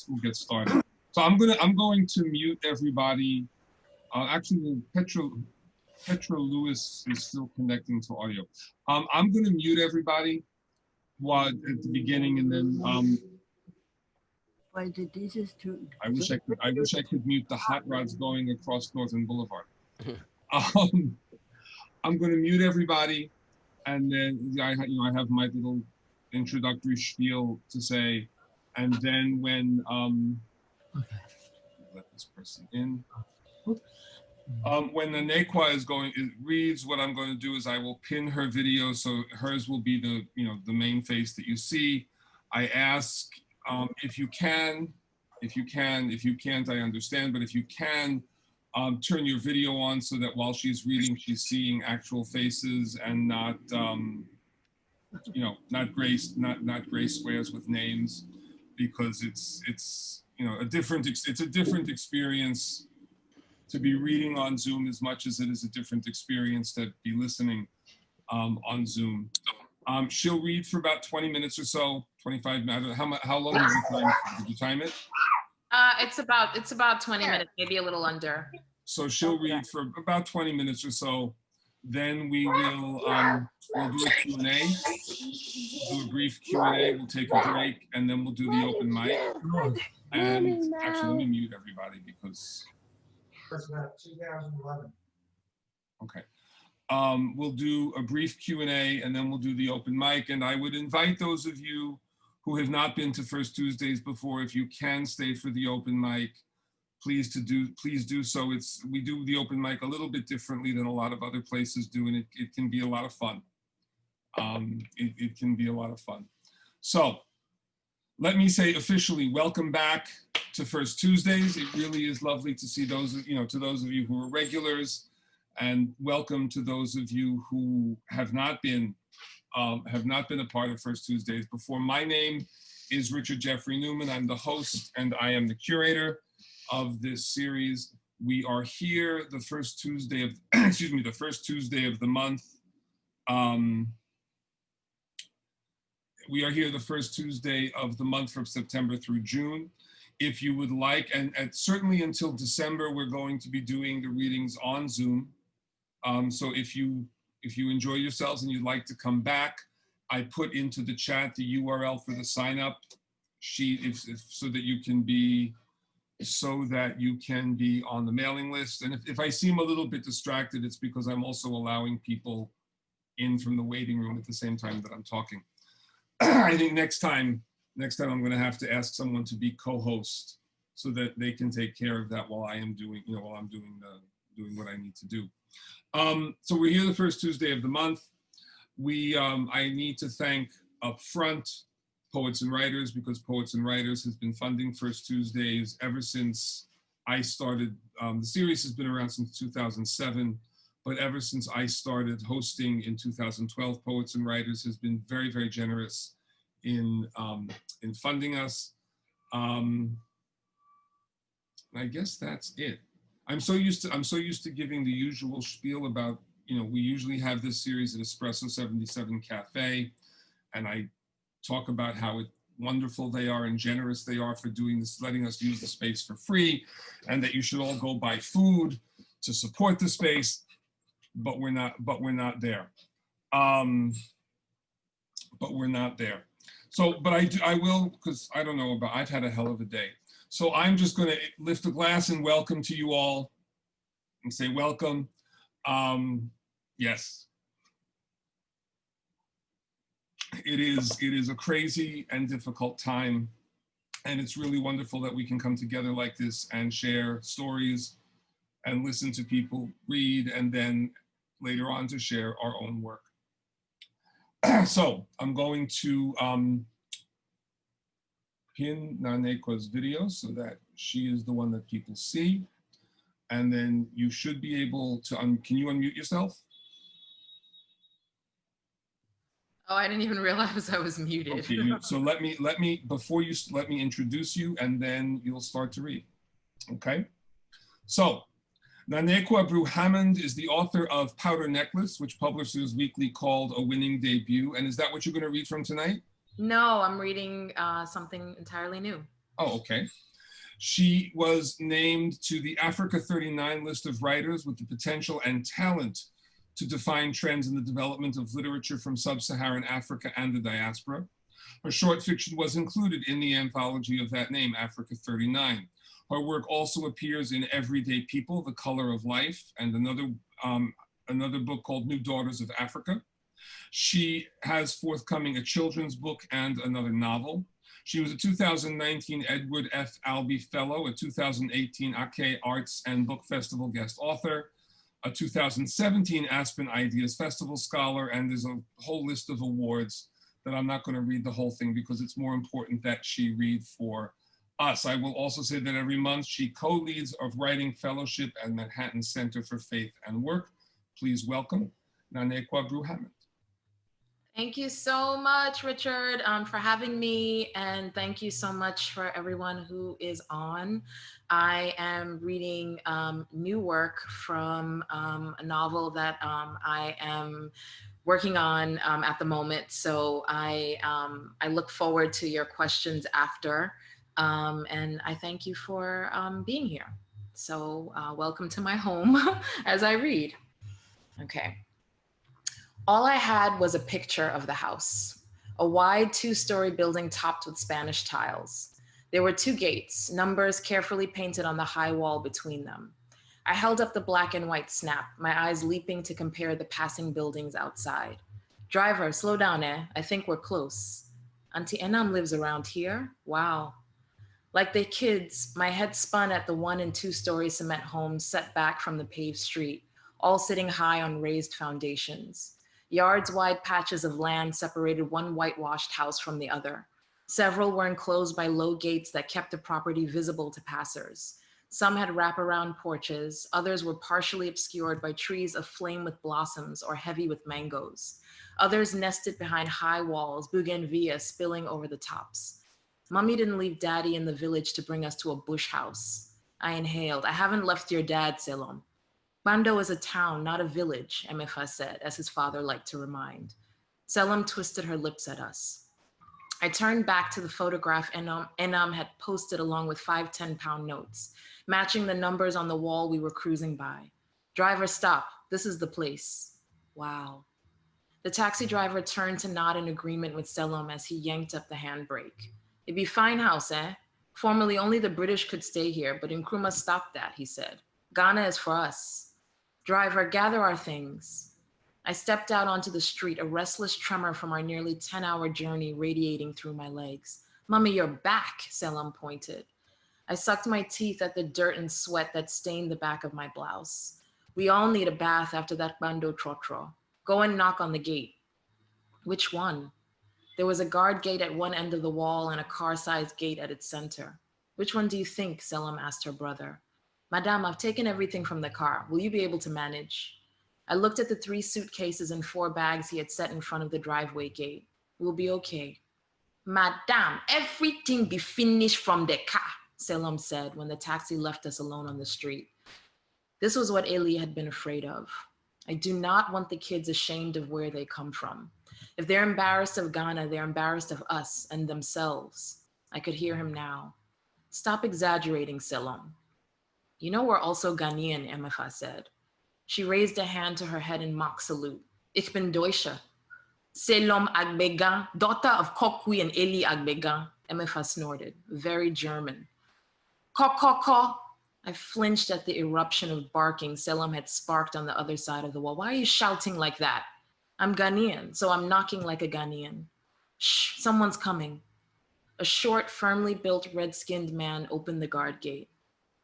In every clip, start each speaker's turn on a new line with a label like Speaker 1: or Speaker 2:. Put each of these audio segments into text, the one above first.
Speaker 1: We'll get started. So I'm going to mute everybody. Actually, Petra Lewis is still connecting to audio. I'm going to mute everybody while at the beginning, and then
Speaker 2: Why did this is too?
Speaker 1: I wish I could mute the hot rods going across Northern Boulevard. I'm going to mute everybody, and then I have my little introductory spiel to say, and then when let this person in. When the Ekua reads, what I'm going to do is I will pin her video, so hers will be the main face that you see. I ask if you can, if you can't, I understand, but if you can, turn your video on so that while she's reading, she's seeing actual faces and not not gray squares with names, because it's a different experience to be reading on Zoom as much as it is a different experience to be listening on Zoom. She'll read for about 20 minutes or so, 25 minutes. How long did you time it?
Speaker 3: It's about 20 minutes, maybe a little under.
Speaker 1: So she'll read for about 20 minutes or so. Then we will we'll do a Q&A. We'll do a brief Q&A. We'll take a break, and then we'll do the open mic. And actually, let me mute everybody because.
Speaker 4: That's about 2011.
Speaker 1: Okay. We'll do a brief Q&A, and then we'll do the open mic. And I would invite those of you who have not been to First Tuesdays before, if you can stay for the open mic, please do so. We do the open mic a little bit differently than a lot of other places do, and it can be a lot of fun. It can be a lot of fun. So let me say officially, welcome back to First Tuesdays. It really is lovely to see those of you who are regulars, and welcome to those of you who have not been a part of First Tuesdays before. My name is Richard Jeffrey Newman. I'm the host and I am the curator of this series. We are here the first Tuesday of the first Tuesday of the month. We are here the first Tuesday of the month from September through June. If you would like, and certainly until December, we're going to be doing the readings on Zoom. So if you enjoy yourselves and you'd like to come back, I put into the chat the URL for the sign up sheet so that you can be on the mailing list. And if I seem a little bit distracted, it's because I'm also allowing people in from the waiting room at the same time that I'm talking. I think next time I'm going to have to ask someone to be co-host so that they can take care of that while I'm doing what I need to do. So we're here the first Tuesday of the month. I need to thank up front Poets and Writers, because Poets and Writers has been funding First Tuesdays ever since I started. The series has been around since 2007, but ever since I started hosting in 2012, Poets and Writers has been very, very generous in funding us. I guess that's it. I'm so used to giving the usual spiel about, we usually have this series at Espresso 77 Cafe, and I talk about how wonderful they are and generous they are for doing this, letting us use the space for free, and that you should all go buy food to support the space, but we're not there. So, but I will, because I don't know I've had a hell of a day. So I'm just going to lift a glass and welcome to you all and say welcome. Yes. It is a crazy and difficult time, and it's really wonderful that we can come together like this and share stories and listen to people read, and then later on to share our own work. So I'm going to pin Nanekua's video so that she is the one that people see, and then you should be able to, can you unmute yourself?
Speaker 3: Oh, I didn't even realize I was muted.
Speaker 1: Okay, so let me introduce you, and then you'll start to read. Okay, so Ekua Brew Hammond is the author of Powder Necklace, which Publishers Weekly called a winning debut. And is that what you're going to read from tonight?
Speaker 3: No, I'm reading something entirely new.
Speaker 1: Oh, okay. She was named to the Africa 39 list of writers with the potential and talent to define trends in the development of literature from sub-Saharan Africa and the diaspora. Her short fiction was included in the anthology of that name, Africa 39. Her work also appears in Everyday People, The Color of Life, and another book called New Daughters of Africa. She has forthcoming a children's book and another novel. She was a 2019 Edward F. Albee Fellow, a 2018 Ake Arts and Book Festival guest author, a 2017 Aspen Ideas Festival scholar, and there's a whole list of awards that I'm not going to read the whole thing because it's more important that she read for us. I will also say that every month she co-leads a writing fellowship at Manhattan Center for Faith and Work. Please welcome Ekua, Brew, Hammond.
Speaker 3: Thank you so much, Richard, for having me. And thank you so much for everyone who is on. I am reading new work from a novel that I am working on at the moment. So I look forward to your questions after. And I thank you for being here. So welcome to my home as I read. Okay. All I had was a picture of the house, a wide 2-story building topped with Spanish tiles. There were 2 gates, numbers carefully painted on the high wall between them. I held up the black and white snap, my eyes leaping to compare the passing buildings outside. Driver, slow down, eh? I think we're close. Auntie Enam lives around here? Wow. Like the kids, my head spun at the 1- and 2-story cement homes set back from the paved street, all sitting high on raised foundations. Yards-wide patches of land separated one whitewashed house from the other. Several were enclosed by low gates that kept the property visible to passers. Some had wraparound porches, others were partially obscured by trees aflame with blossoms or heavy with mangoes. Others nested behind high walls, bougainvillea spilling over the tops. Mommy didn't leave Daddy in the village to bring us to a bush house. I inhaled. I haven't left your dad, Selom. Bando is a town, not a village, MFA said, as his father liked to remind. Selim twisted her lips at us. I turned back to the photograph Enam had posted along with 5 10-pound notes, matching the numbers on the wall we were cruising by. Driver, stop. This is the place. Wow. The taxi driver turned to nod in agreement with Selim as he yanked up the handbrake. It'd be fine house, eh? Formerly, only the British could stay here, but Nkrumah stopped that, he said. Ghana is for us. Driver, gather our things. I stepped out onto the street, a restless tremor from our nearly 10-hour journey radiating through my legs. Mommy, you're back, Selim pointed. I sucked my teeth at the dirt and sweat that stained the back of my blouse. We all need a bath after that bando trotro. Go and knock on the gate. Which one? There was a guard gate at one end of the wall and a car-sized gate at its center. Which one do you think? Selim asked her brother. Madame, I've taken everything from the car. Will you be able to manage? I looked at the 3 suitcases and 4 bags he had set in front of the driveway gate. We'll be okay. Madame, everything be finished from the car, Selim said when the taxi left us alone on the street. This was what Eli had been afraid of. I do not want the kids ashamed of where they come from. If they're embarrassed of Ghana, they're embarrassed of us and themselves. I could hear him now. Stop exaggerating, Selim. You know we're also Ghanaian, MFA said. She raised a hand to her head in mock salute. Ich bin Deutsche. Selom Agbegan, daughter of Kokwi and Eli Agbegan, MFA snorted, very German. Ko. I flinched at the eruption of barking Selim had sparked on the other side of the wall. Why are you shouting like that? I'm Ghanaian, so I'm knocking like a Ghanaian. Shh, someone's coming. A short, firmly built, red-skinned man opened the guard gate.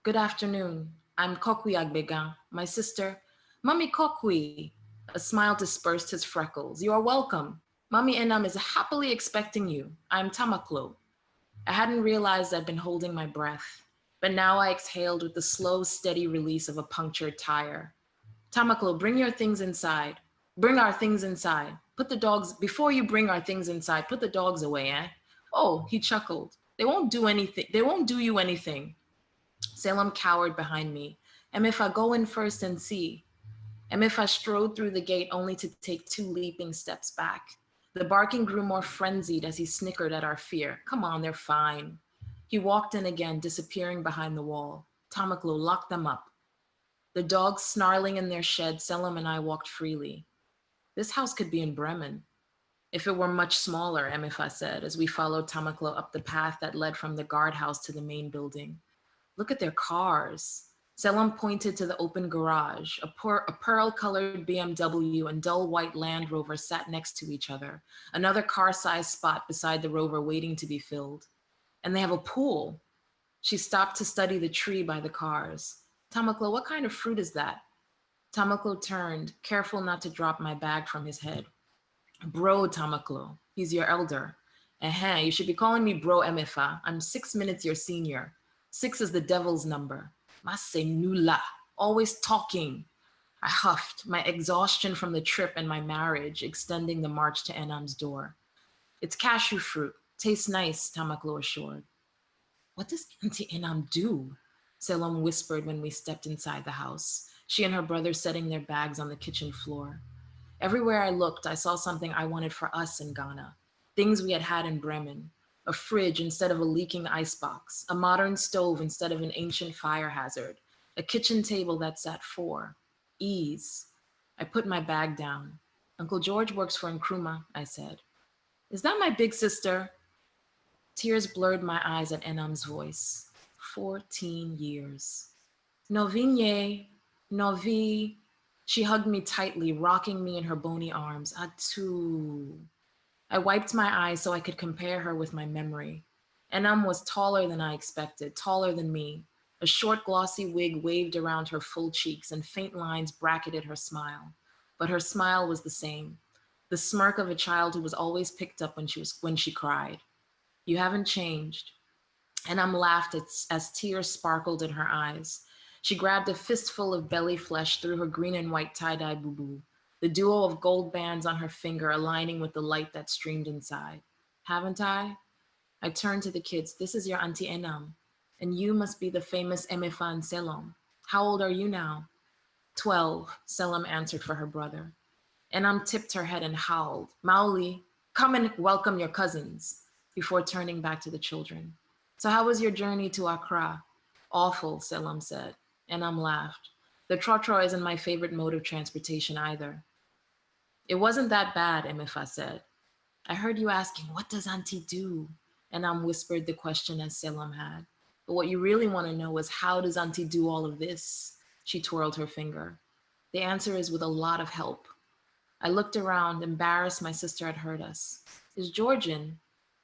Speaker 3: Good afternoon. I'm Kokwi Agbegan. My sister, Mami Kokwi. A smile dispersed his freckles. You are welcome. Mami Enam is happily expecting you. I'm Tamaklo. I hadn't realized I'd been holding my breath, but now I exhaled with the slow, steady release of a punctured tire. Tamaklo, bring your things inside. Bring our things inside. Before you bring our things inside, put the dogs away, eh? Oh, he chuckled. They won't do anything. They won't do you anything. Selim cowered behind me. If I go in first and see? If I strode through the gate only to take 2 leaping steps back? The barking grew more frenzied as he snickered at our fear. Come on, they're fine. He walked in again, disappearing behind the wall. Tamaklo, lock them up. The dogs snarling in their shed, Selim and I walked freely. This house could be in Bremen. If it were much smaller, Emifa said, as we followed Tamaklo up the path that led from the guardhouse to the main building. Look at their cars. Selim pointed to the open garage. A pearl-colored BMW and dull white Land Rover sat next to each other, another car-sized spot beside the Rover waiting to be filled. And they have a pool. She stopped to study the tree by the cars. Tamaklo, what kind of fruit is that? Tamaklo turned, careful not to drop my bag from his head. Bro, Tamaklo, he's your elder. You should be calling me Bro Emifa. I'm 6 minutes your senior. 6 is the devil's number. Mase nula, always talking. I huffed, my exhaustion from the trip and my marriage extending the march to Enam's door. It's cashew fruit. Tastes nice, Tamaklo assured. What does Auntie Enam do? Selim whispered when we stepped inside the house, she and her brother setting their bags on the kitchen floor. Everywhere I looked, I saw something I wanted for us in Ghana, things we had had in Bremen. A fridge instead of a leaking icebox, a modern stove instead of an ancient fire hazard, a kitchen table that sat 4. Ease. I put my bag down. Uncle George works for Nkrumah, I said. Is that my big sister? Tears blurred my eyes at Enam's voice. 14 years. Novinye, Novi. She hugged me tightly, rocking me in her bony arms. Atu. I wiped my eyes so I could compare her with my memory. Enam was taller than I expected, taller than me. A short glossy wig waved around her full cheeks and faint lines bracketed her smile. But her smile was the same. The smirk of a child who was always picked up when she cried. You haven't changed. Enam laughed as tears sparkled in her eyes. She grabbed a fistful of belly flesh through her green and white tie-dye boo-boo, the duo of gold bands on her finger aligning with the light that streamed inside. Haven't I? I turned to the kids. This is your Auntie Enam, and you must be the famous Emefan Selom. How old are you now? 12, Selim answered for her brother. Enam tipped her head and howled, Mauli, come and welcome your cousins, before turning back to the children. So how was your journey to Accra? Awful, Selim said. Enam laughed. The trotro isn't my favorite mode of transportation either. It wasn't that bad, Emifa said. I heard you asking, what does Auntie do? Enam whispered the question as Selim had. But what you really want to know is how does Auntie do all of this? She twirled her finger. The answer is with a lot of help. I looked around, embarrassed my sister had heard us. Is George in?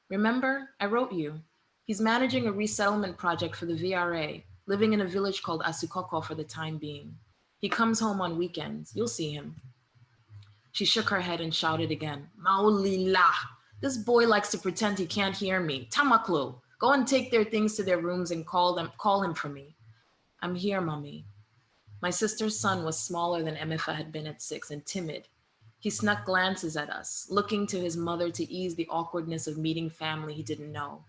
Speaker 3: Remember, I wrote you. He's managing a resettlement project for the VRA, living in a village called Asukoko for the time being. He comes home on weekends. You'll see him. She shook her head and shouted again, Maulila! This boy likes to pretend he can't hear me. Tamaklo, go and take their things to their rooms and call him for me. I'm here, Mommy. My sister's son was smaller than Emifa had been at 6 and timid. He snuck glances at us, looking to his mother to ease the awkwardness of meeting family he didn't know.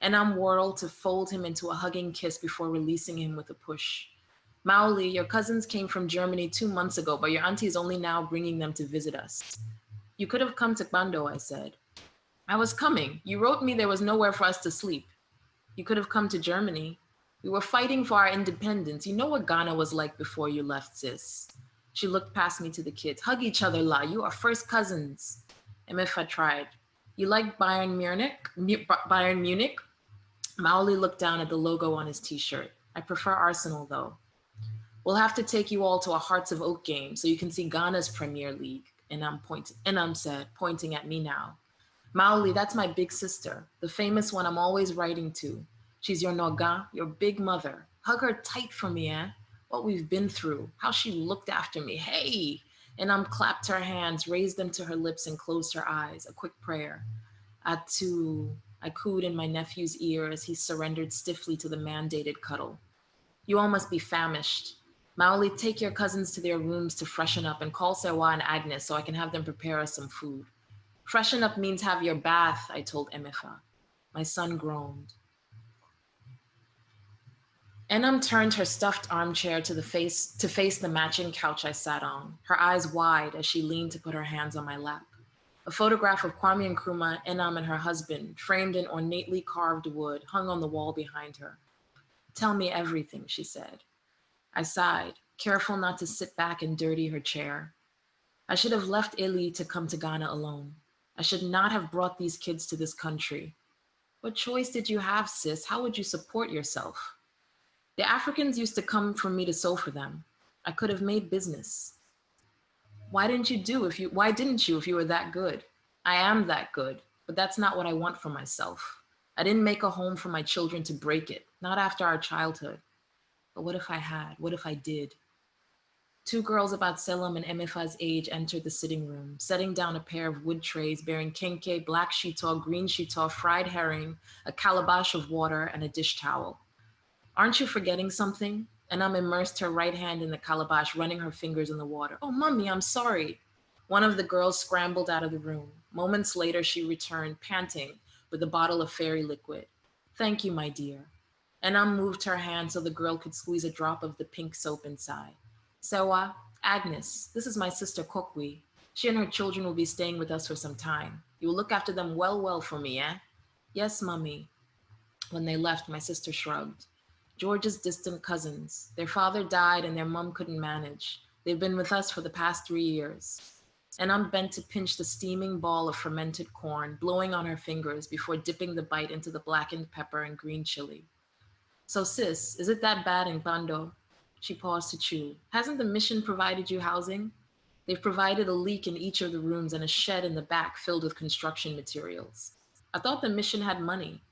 Speaker 3: Enam whirled to fold him into a hugging kiss before releasing him with a push. Mauli, your cousins came from Germany 2 months ago, but your auntie is only now bringing them to visit us. You could have come to Bando, I said. I was coming. You wrote me there was nowhere for us to sleep. You could have come to Germany. We were fighting for our independence. You know what Ghana was like before you left, sis. She looked past me to the kids. Hug each other, La. You are first cousins. Emifa tried. You like Bayern Munich? Mauli looked down at the logo on his t-shirt. I prefer Arsenal, though. We'll have to take you all to a Hearts of Oak game so you can see Ghana's Premier League. Enam said, pointing at me now. Mauli, that's my big sister, the famous one I'm always writing to. She's your Noga, your big mother. Hug her tight for me, eh? What we've been through, how she looked after me. Hey! Enam clapped her hands, raised them to her lips and closed her eyes, a quick prayer. Atu, I cooed in my nephew's ear as he surrendered stiffly to the mandated cuddle. You all must be famished. Mauli, take your cousins to their rooms to freshen up and call Sewa and Agnes so I can have them prepare us some food. Freshen up means have your bath, I told Emifa. My son groaned. Enam turned her stuffed armchair to face the matching couch I sat on, her eyes wide as she leaned to put her hands on my lap. A photograph of Kwame Nkrumah, Enam, and her husband, framed in ornately carved wood, hung on the wall behind her. "Tell me everything," she said. I sighed, careful not to sit back and dirty her chair. I should have left Eli to come to Ghana alone. I should not have brought these kids to this country. What choice did you have, sis? How would you support yourself? The Africans used to come for me to sew for them. I could have made business. Why didn't you if you were that good? I am that good, but that's not what I want for myself. I didn't make a home for my children to break it, not after our childhood. But what if I had? What if I did? Two girls about Selim and Emefa's age entered the sitting room, setting down a pair of wood trays bearing kenke, black shito, green shito, fried herring, a calabash of water, and a dish towel. "Aren't you forgetting something?" Enam immersed her right hand in the calabash, running her fingers in the water. "Oh, Mommy, I'm sorry." One of the girls scrambled out of the room. Moments later, she returned, panting, with a bottle of fairy liquid. "Thank you, my dear." Enam moved her hand so the girl could squeeze a drop of the pink soap inside. "Sewa, Agnes, this is my sister Kokwi. She and her children will be staying with us for some time. You will look after them well for me, eh?" "Yes, Mommy." When they left, my sister shrugged. George's distant cousins. Their father died and their mom couldn't manage. They've been with us for the past 3 years. And I'm bent to pinch the steaming ball of fermented corn, blowing on her fingers before dipping the bite into the blackened pepper and green chili. "So sis, is it that bad in Bando?" She paused to chew. "Hasn't the mission provided you housing?" "They've provided a leak in each of the rooms and a shed in the back filled with construction materials." "I thought the mission had money."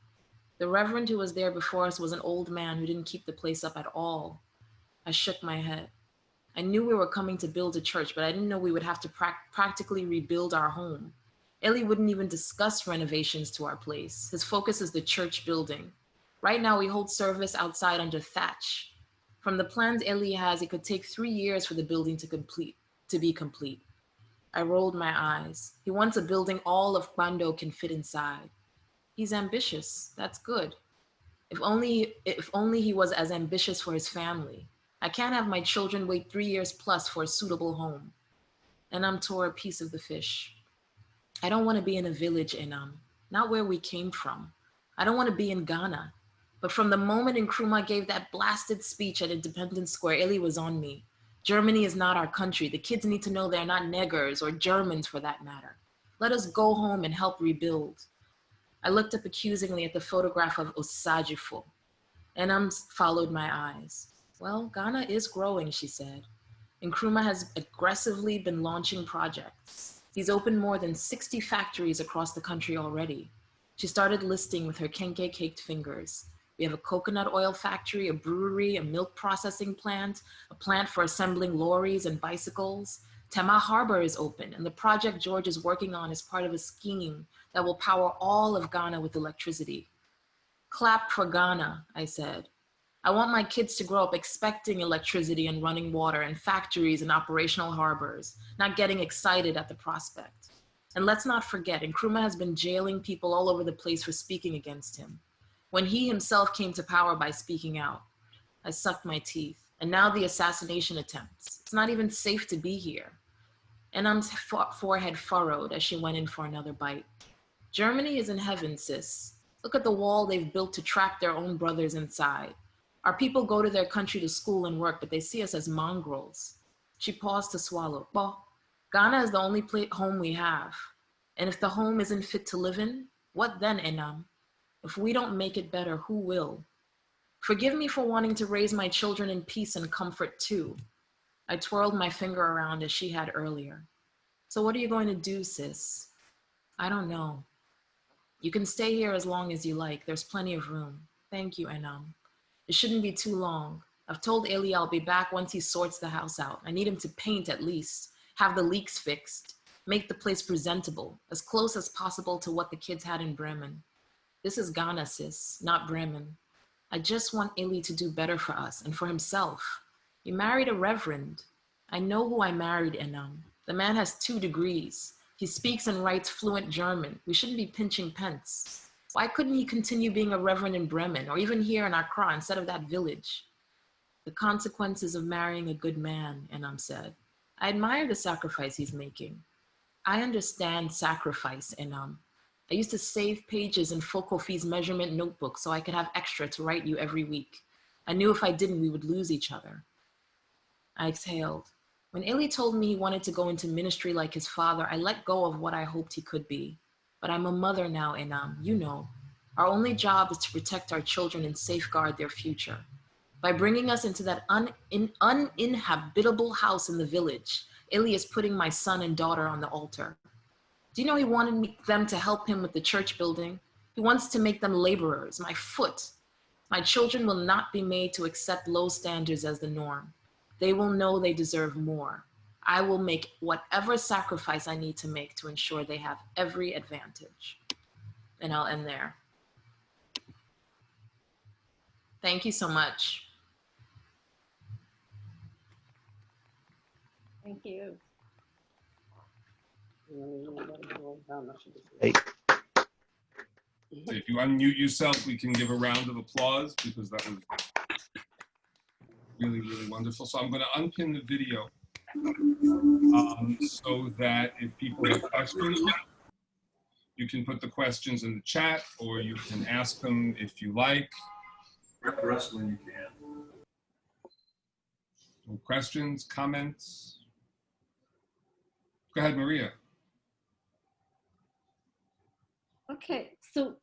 Speaker 3: "The reverend who was there before us was an old man who didn't keep the place up at all." I shook my head. I knew we were coming to build a church, but I didn't know we would have to practically rebuild our home. Eli wouldn't even discuss renovations to our place. His focus is the church building. Right now, we hold service outside under thatch. From the plans Eli has, it could take 3 years for the building to be complete. I rolled my eyes. He wants a building all of Bando can fit inside. He's ambitious. That's good. If only he was as ambitious for his family. I can't have my children wait 3 years plus for a suitable home. Enam tore a piece of the fish. "I don't want to be in a village, Enam. Not where we came from. I don't want to be in Ghana. But from the moment Nkrumah gave that blasted speech at Independence Square, Eli was on me. Germany is not our country. The kids need to know they're not niggers or Germans for that matter. Let us go home and help rebuild." I looked up accusingly at the photograph of Osajifo. Enam followed my eyes. "Well, Ghana is growing," she said. Nkrumah has aggressively been launching projects. He's opened more than 60 factories across the country already. She started listing with her kenke-caked fingers. We have a coconut oil factory, a brewery, a milk processing plant, a plant for assembling lorries and bicycles. Tema Harbor is open, and the project George is working on is part of a scheme that will power all of Ghana with electricity. "Clap for Ghana," I said. I want my kids to grow up expecting electricity and running water and factories and operational harbors, not getting excited at the prospect. And let's not forget, Nkrumah has been jailing people all over the place for speaking against him, when he himself came to power by speaking out. I sucked my teeth. And now the assassination attempts. It's not even safe to be here. Enam's forehead furrowed as she went in for another bite. "Germany is in heaven, sis. Look at the wall they've built to trap their own brothers inside. Our people go to their country to school and work, but they see us as mongrels." She paused to swallow. "Well, Ghana is the only home we have. And if the home isn't fit to live in, what then, Enam? If we don't make it better, who will? Forgive me for wanting to raise my children in peace and comfort too." I twirled my finger around as she had earlier. "So what are you going to do, sis?" "I don't know. You can stay here as long as you like. There's plenty of room." "Thank you, Enam. It shouldn't be too long. I've told Eli I'll be back once he sorts the house out. I need him to paint at least, have the leaks fixed, make the place presentable, as close as possible to what the kids had in Bremen. This is Ghana, sis, not Bremen. I just want Eli to do better for us and for himself. You married a reverend." "I know who I married, Enam. The man has 2 degrees. He speaks and writes fluent German. We shouldn't be pinching pence. Why couldn't he continue being a reverend in Bremen or even here in Accra instead of that village?" "The consequences of marrying a good man," Enam said. "I admire the sacrifice he's making." I understand sacrifice, and I used to save pages in Fokofi's measurement notebook so I could have extra to write you every week. I knew if I didn't, we would lose each other. I exhaled. When Eli told me he wanted to go into ministry like his father, I let go of what I hoped he could be. But I'm a mother now, and you know, our only job is to protect our children and safeguard their future. By bringing us into that uninhabitable house in the village, Eli is putting my son and daughter on the altar. Do you know he wanted them to help him with the church building? He wants to make them laborers, my foot. My children will not be made to accept low standards as the norm. They will know they deserve more. I will make whatever sacrifice I need to make to ensure they have every advantage. And I'll end there. Thank you so much.
Speaker 2: Thank you.
Speaker 5: Hey,
Speaker 1: If you unmute yourself, we can give a round of applause because that was really, really wonderful. So I'm going to unpin the video so that if people have questions, you can put the questions in the chat or you can ask them if you like.
Speaker 6: Wrestling, you can.
Speaker 1: No questions, comments? Go ahead, Maria.
Speaker 2: Okay, so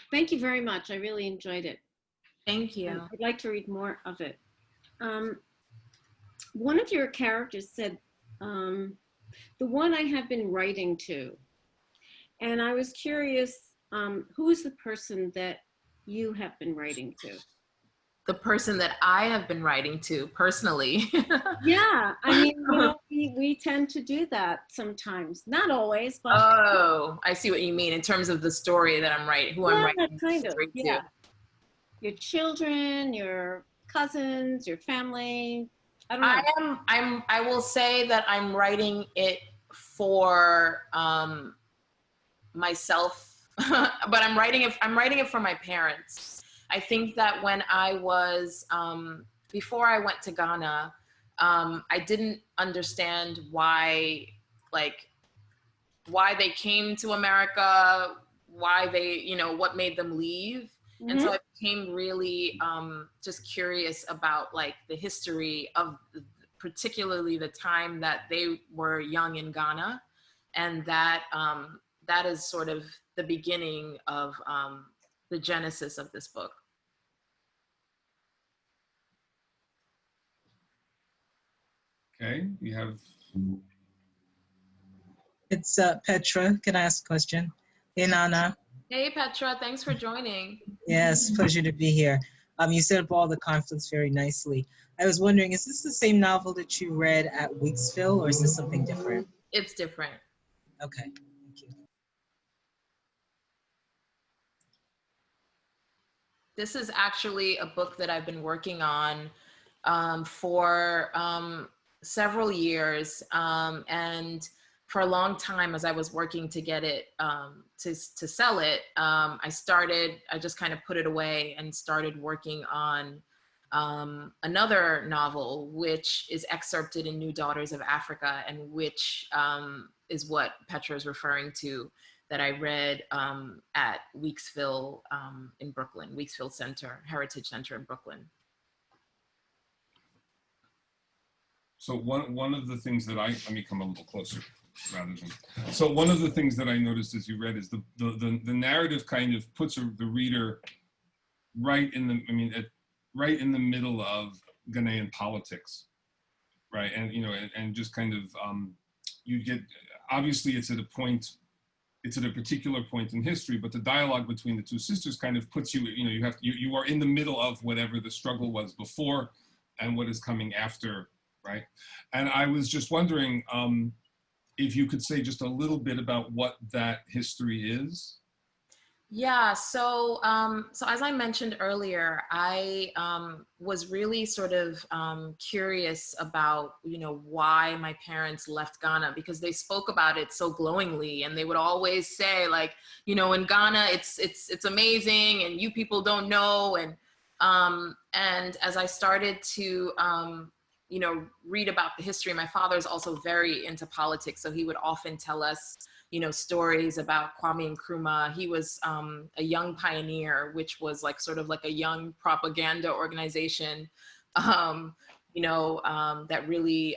Speaker 2: thank you very much. I really enjoyed it.
Speaker 3: Thank you.
Speaker 2: I'd like to read more of it. One of your characters said, the one I have been writing to. And I was curious, who is the person that you have been writing to?
Speaker 3: The person that I have been writing to personally.
Speaker 2: Yeah, I mean, you know, we tend to do that sometimes. Not always, but.
Speaker 3: Oh, I see what you mean in terms of the story that I'm writing, who I'm
Speaker 2: Yeah,
Speaker 3: writing
Speaker 2: kind
Speaker 3: the
Speaker 2: of,
Speaker 3: story
Speaker 2: yeah.
Speaker 3: to.
Speaker 2: Your children, your cousins, your family. I don't know.
Speaker 3: I will say that I'm writing it for myself, but I'm writing it for my parents. I think that when I was, before I went to Ghana, I didn't understand why they came to America, why they, you know, what made them leave. And so I became really just curious about like the history of particularly the time that they were young in Ghana. And that that is sort of the beginning of the genesis of this book.
Speaker 1: Okay, we have.
Speaker 7: It's Petra. Can I ask a question? Hey, Nana.
Speaker 3: Hey, Petra, thanks for joining.
Speaker 7: Yes, pleasure to be here. You set up all the conflicts very nicely. I was wondering, is this the same novel that you read at Weeksville, or is this something different?
Speaker 3: It's different.
Speaker 7: Okay, thank you.
Speaker 3: This is actually a book that I've been working on for several years, and for a long time as I was working to get it, to sell it, I just kind of put it away and started working on another novel, which is excerpted in New Daughters of Africa, and which is what Petra is referring to, that I read at Weeksville in Brooklyn, Weeksville Center, Heritage Center in Brooklyn.
Speaker 1: So one of the things that let me come a little closer rather than, so one of the things that I noticed as you read is the narrative kind of puts the reader right in the, right in the middle of Ghanaian politics, right? And, you know, and just kind of, you get, obviously it's at a particular point in history, but the dialogue between the two sisters kind of puts you, you know, you are in the middle of whatever the struggle was before and what is coming after, right? And I was just wondering if you could say just a little bit about what that history is.
Speaker 3: Yeah, so so as I mentioned earlier, I was really sort of curious about, you know, why my parents left Ghana, because they spoke about it so glowingly, and they would always say, like, you know, in Ghana it's amazing, and you people don't know, and as I started to read about the history. My father is also very into politics, so he would often tell us, stories about Kwame Nkrumah. He was a young pioneer, which was like sort of like a young propaganda organization, that really,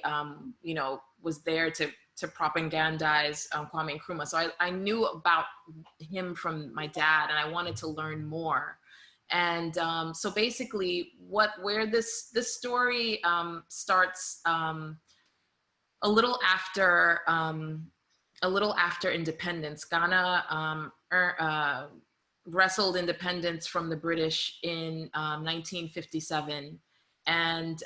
Speaker 3: was there to propagandize Kwame Nkrumah. So I knew about him from my dad, and I wanted to learn more. And so basically, where this story starts a little after independence. Ghana wrestled independence from the British in 1957. And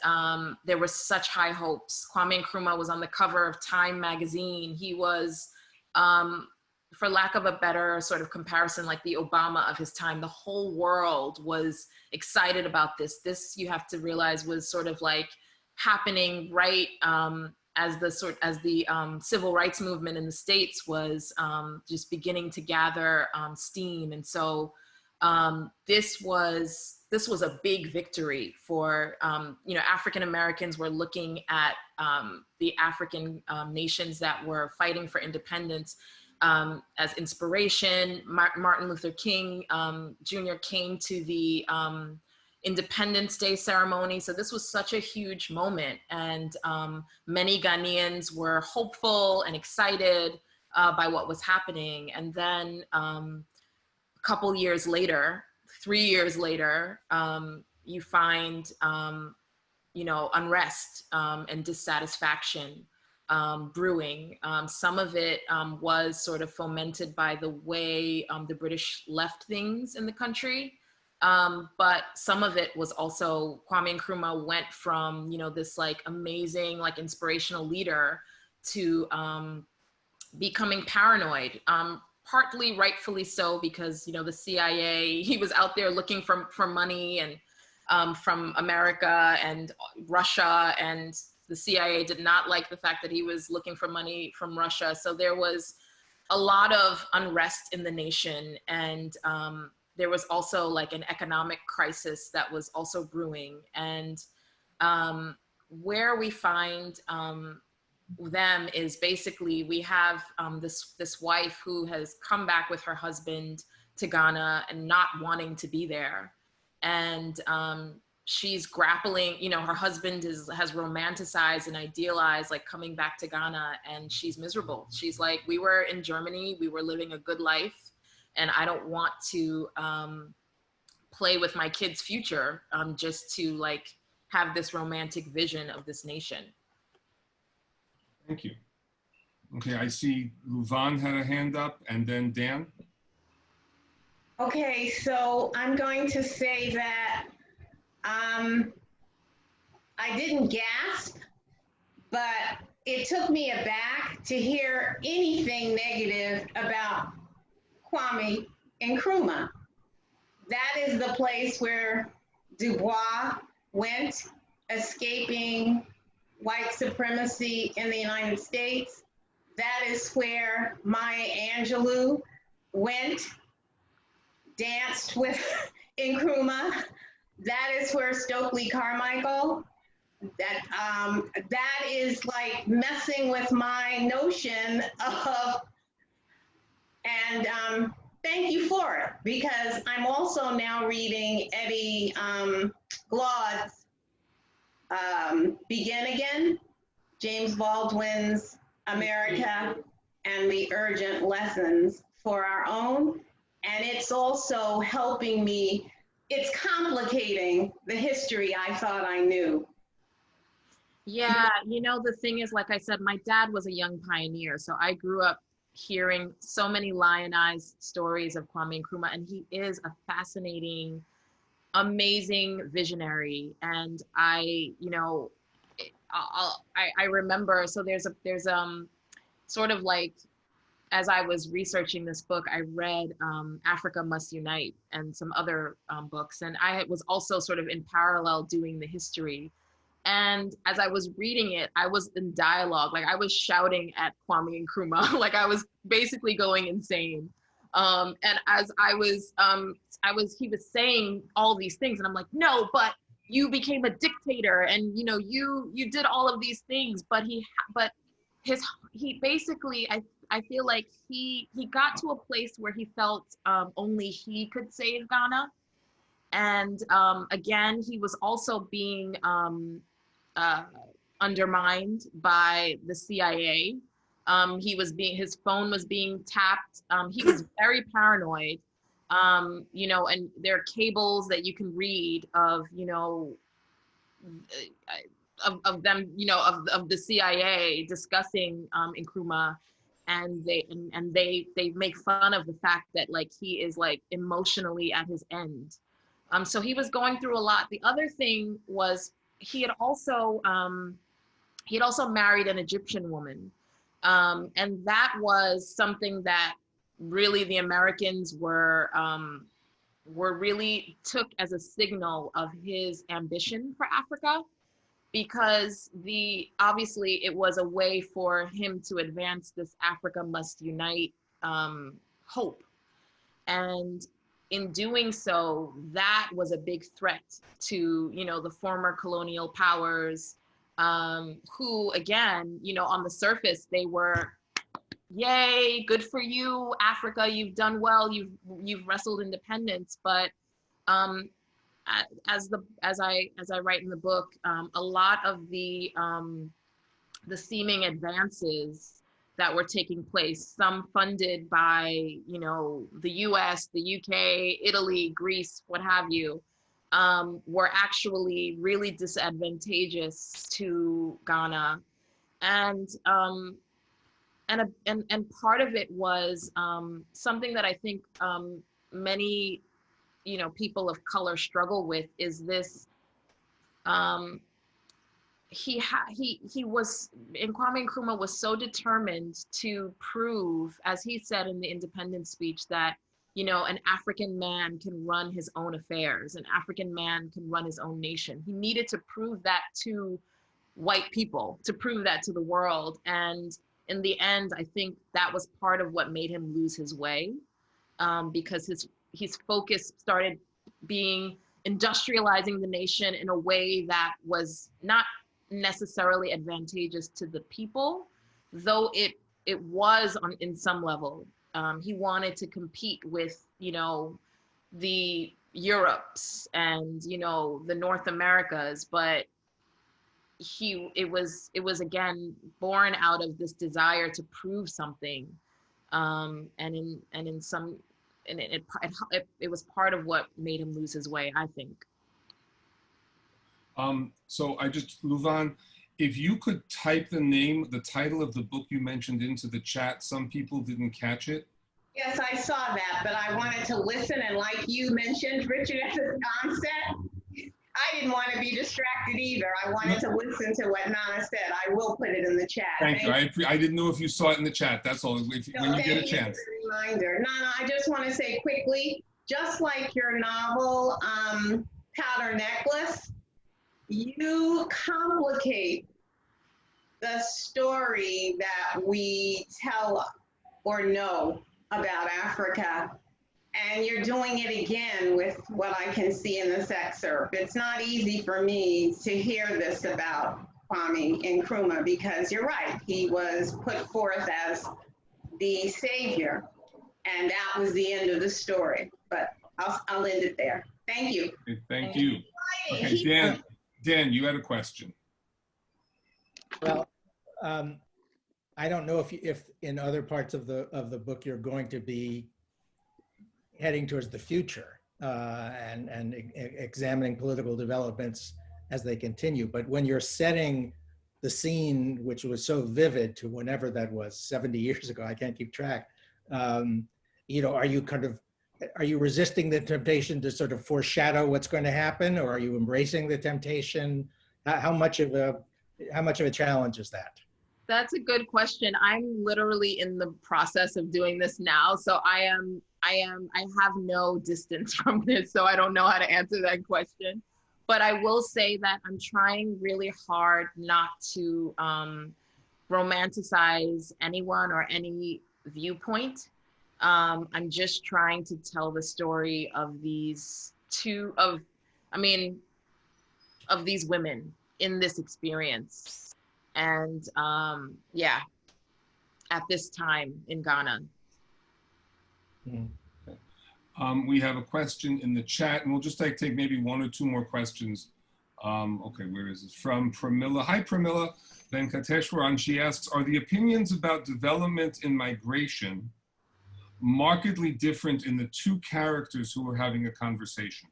Speaker 3: there were such high hopes. Kwame Nkrumah was on the cover of Time magazine. He was, for lack of a better sort of comparison, like the Obama of his time. The whole world was excited about this. This, you have to realize, was sort of like happening right as the civil rights movement in the States was just beginning to gather steam. And so this was a big victory for, African Americans were looking at the African nations that were fighting for independence as inspiration. Martin Luther King Jr. came to the Independence Day ceremony. So this was such a huge moment. And many Ghanaians were hopeful and excited by what was happening. And then a couple years later, 3 years later, you find, unrest and dissatisfaction brewing. Some of it was sort of fomented by the way the British left things in the country. But some of it was also, Kwame Nkrumah went from, this like amazing, like inspirational leader to becoming paranoid. Partly rightfully so, because the CIA, he was out there looking for money, and from America and Russia, and the CIA did not like the fact that he was looking for money from Russia. So there was a lot of unrest in the nation, and there was also like an economic crisis that was also brewing. And where we find them is basically, we have this wife who has come back with her husband to Ghana and not wanting to be there. And she's grappling, her husband has romanticized and idealized like coming back to Ghana, and she's miserable. She's like, we were in Germany, we were living a good life, and I don't want to play with my kids' future just to like have this romantic vision of this nation.
Speaker 1: Thank you. Okay, I see Luvan had a hand up, and then Dan.
Speaker 5: Okay, so I'm going to say that I didn't gasp, but it took me aback to hear anything negative about Kwame Nkrumah. That is the place where Du Bois went, escaping white supremacy in the United States. That is where Maya Angelou went, danced with Nkrumah. That is where Stokely Carmichael, that is like messing with my notion of, and thank you for it, because I'm also now reading Eddie Glaude's Begin Again, James Baldwin's America and the Urgent Lessons for Our Own. And it's also helping me, it's complicating the history I thought I knew.
Speaker 3: Yeah, the thing is, like I said, my dad was a young pioneer. So I grew up hearing so many lionized stories of Kwame Nkrumah, and he is a fascinating, amazing visionary. And I remember, so there's sort of like, as I was researching this book, I read Africa Must Unite and some other books. And I was also sort of in parallel doing the history. And as I was reading it, I was in dialogue, like I was shouting at Kwame Nkrumah, like I was basically going insane. And as he was saying all these things, and I'm like, no, but you became a dictator and you did all of these things, but he basically, I feel like he got to a place where he felt only he could save Ghana. And again, he was also being undermined by the CIA. His phone was being tapped. He was very paranoid. And there are cables that you can read of, of them, of the CIA discussing Nkrumah, and they make fun of the fact that like he is like emotionally at his end. So he was going through a lot. The other thing was he had also married an Egyptian woman, and that was something that really the Americans were really took as a signal of his ambition for Africa, because obviously it was a way for him to advance this Africa must unite hope. And in doing so, that was a big threat to, the former colonial powers, who, again, on the surface, they were, yay, good for you, Africa, you've done well, you've wrestled independence. But as I write in the book, a lot of the seeming advances that were taking place, some funded by, the US, the UK, Italy, Greece, what have you, were actually really disadvantageous to Ghana. And part of it was something that I think many, people of color struggle with, is this, Kwame Nkrumah was so determined to prove, as he said in the independence speech, that, an African man can run his own affairs, an African man can run his own nation. He needed to prove that to white people, to prove that to the world. And in the end, I think that was part of what made him lose his way, because his focus started being industrializing the nation in a way that was not necessarily advantageous to the people, though it was in some level. He wanted to compete with, the Europes and, the North Americas, but it was again born out of this desire to prove something, it was part of what made him lose his way, I think.
Speaker 1: So Louvain, if you could type the title of the book you mentioned into the chat, some people didn't catch it.
Speaker 5: Yes, I saw that, but I wanted to listen, and like you mentioned, Richard, at the onset, I didn't want to be distracted either. I wanted to listen to what Nana said. I will put it in the chat.
Speaker 1: Thank you. I didn't know if you saw it in the chat. That's all. When you get a chance.
Speaker 5: Reminder. Nana, I just want to say quickly, just like your novel, Powder Necklace, you complicate the story that we tell or know about Africa. And you're doing it again with what I can see in this excerpt. It's not easy for me to hear this about Kwame Nkrumah, because you're right, he was put forth as the savior, and that was the end of the story. But I'll end it there. Thank you.
Speaker 1: Okay, thank you. Okay, Dan, you had a question.
Speaker 8: Well, I don't know if in other parts of the book you're going to be heading towards the future and examining political developments as they continue. But when you're setting the scene, which was so vivid to whenever that was, 70 years ago, I can't keep track, are you resisting the temptation to sort of foreshadow what's going to happen, or are you embracing the temptation? How much of a challenge is that?
Speaker 3: That's a good question. I'm literally in the process of doing this now, so I have no distance from this, so I don't know how to answer that question. But I will say that I'm trying really hard not to romanticize anyone or any viewpoint. I'm just trying to tell the story of these two, of these women in this experience. And yeah, at this time in Ghana.
Speaker 1: We have a question in the chat, and we'll just take maybe one or two more questions. Okay, where is it? From Pramila. Hi, Pramila Venkateshwaran. She asks, are the opinions about development and migration markedly different in the two characters who are having a conversation?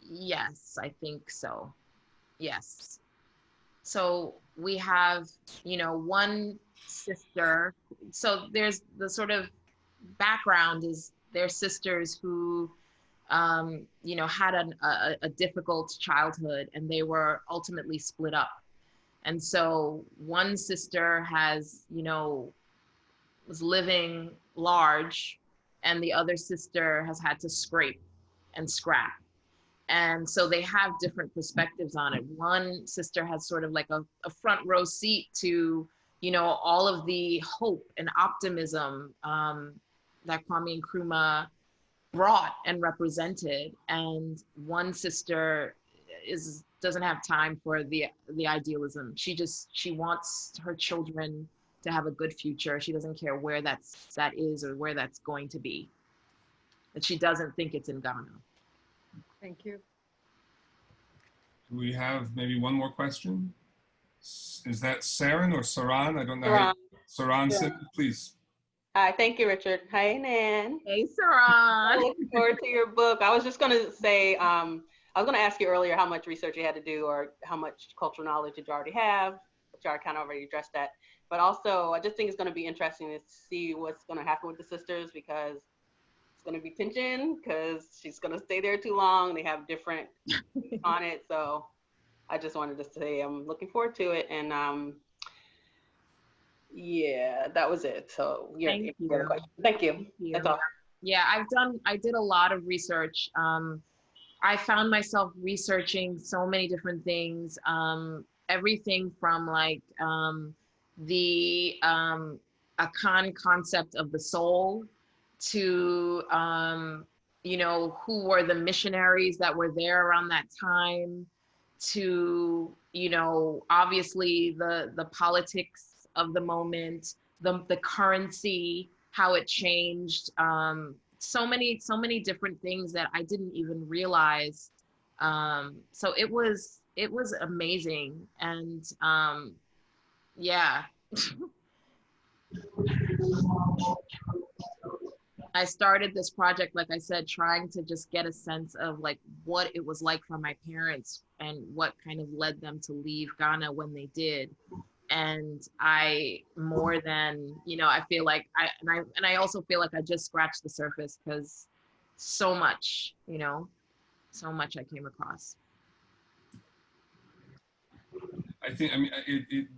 Speaker 3: Yes, I think so. Yes. So we have, you know, one sister. So there's the sort of background is they're sisters who, you know, had a difficult childhood and they were ultimately split up. And so one sister has, you know, was living large and the other sister has had to scrape and scrap. And so they have different perspectives on it. One sister has sort of like a front row seat to, you know, all of the hope and optimism that Kwame Nkrumah brought and represented. And one sister doesn't have time for the idealism. She wants her children to have a good future. She doesn't care where that is or where that's going to be. And she doesn't think it's in Ghana.
Speaker 9: Thank you.
Speaker 1: Do we have maybe one more question? Is that Saran or Saran? I don't know.
Speaker 9: Saran.
Speaker 1: Saran,
Speaker 9: Yeah.
Speaker 1: Simmons, please.
Speaker 9: Hi, thank you, Richard. Hi, Nan.
Speaker 3: Hey, Saran.
Speaker 9: Looking forward to your book. I was just going to say, I was going to ask you earlier how much research you had to do or how much cultural knowledge did you already have, which I kind of already addressed that. But also, I just think it's going to be interesting to see what's going to happen with the sisters because it's going to be tension because she's going to stay there too long. They have different on it. So I just wanted to say I'm looking forward to it. And yeah, that was it. So yeah,
Speaker 3: Thank you.
Speaker 9: Thank you.
Speaker 3: Thank you.
Speaker 9: That's all.
Speaker 3: Yeah, I did a lot of research. I found myself researching so many different things. Everything from like the Akan concept of the soul to, you know, who were the missionaries that were there around that time to, you know, obviously the politics of the moment, the currency, how it changed, so many different things that I didn't even realize. So it was amazing. And yeah. I started this project, like I said, trying to just get a sense of like what it was like for my parents and what kind of led them to leave Ghana when they did. And I more than, you know, I feel like I also feel like I just scratched the surface because so much, you know, so much I came across.
Speaker 1: I think, I mean,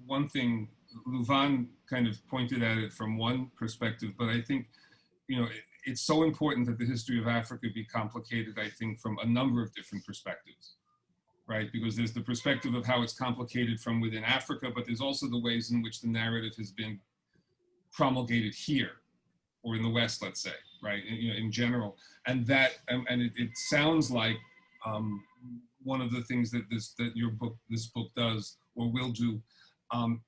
Speaker 1: one thing, Louvain kind of pointed at it from one perspective, but I think, you know, it's so important that the history of Africa be complicated, I think, from a number of different perspectives, right? Because there's the perspective of how it's complicated from within Africa, but there's also the ways in which the narrative has been promulgated here, or in the West, let's say, right? You know, in general. And that, and it sounds like one of the things that this book does, or will do,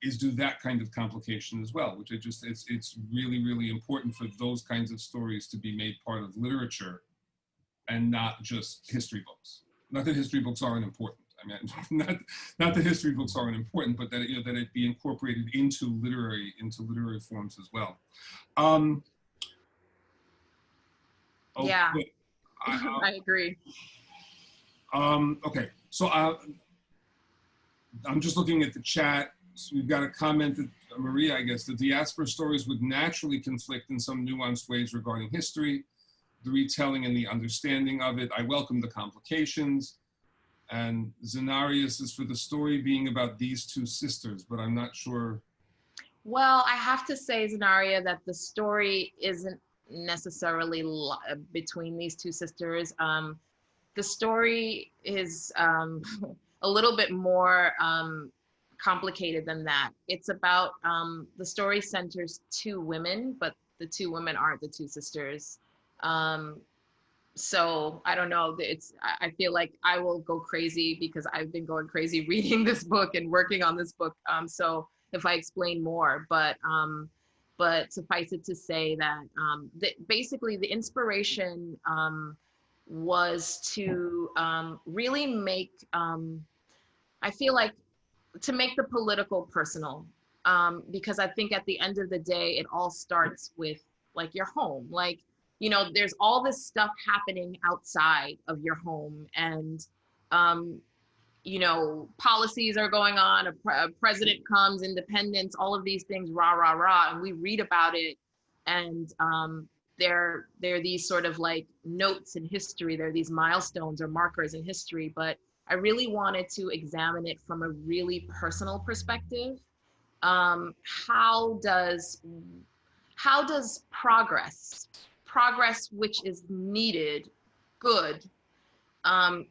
Speaker 1: is do that kind of complication as well, which it's really, really important for those kinds of stories to be made part of literature and not just history books. Not that history books aren't important. I mean, not that history books aren't important, but that, you know, that it be incorporated into literary forms as well.
Speaker 3: Yeah,
Speaker 1: okay.
Speaker 3: I agree.
Speaker 1: Okay, so I'm just looking at the chat. So we've got a comment that Maria, I guess, the diaspora stories would naturally conflict in some nuanced ways regarding history, the retelling and the understanding of it. I welcome the complications. And Zenarius is for the story being about these two sisters, but I'm not sure.
Speaker 3: Well, I have to say, Zenaria, that the story isn't necessarily between these two sisters. The story is a little bit more complicated than that. It's about, the story centers two women, but the two women aren't the two sisters. so I don't know. I feel like I will go crazy because I've been going crazy reading this book and working on this book. So if I explain more, but suffice it to say that basically the inspiration was to really make, I feel like, to make the political personal, because I think at the end of the day, it all starts with like your home. Like, you know, there's all this stuff happening outside of your home, and you know, policies are going on, a president comes, independence, all of these things, rah, rah, rah. And we read about it. And they're these sort of like notes in history. They're these milestones or markers in history. But I really wanted to examine it from a really personal perspective. How does progress which is needed, good,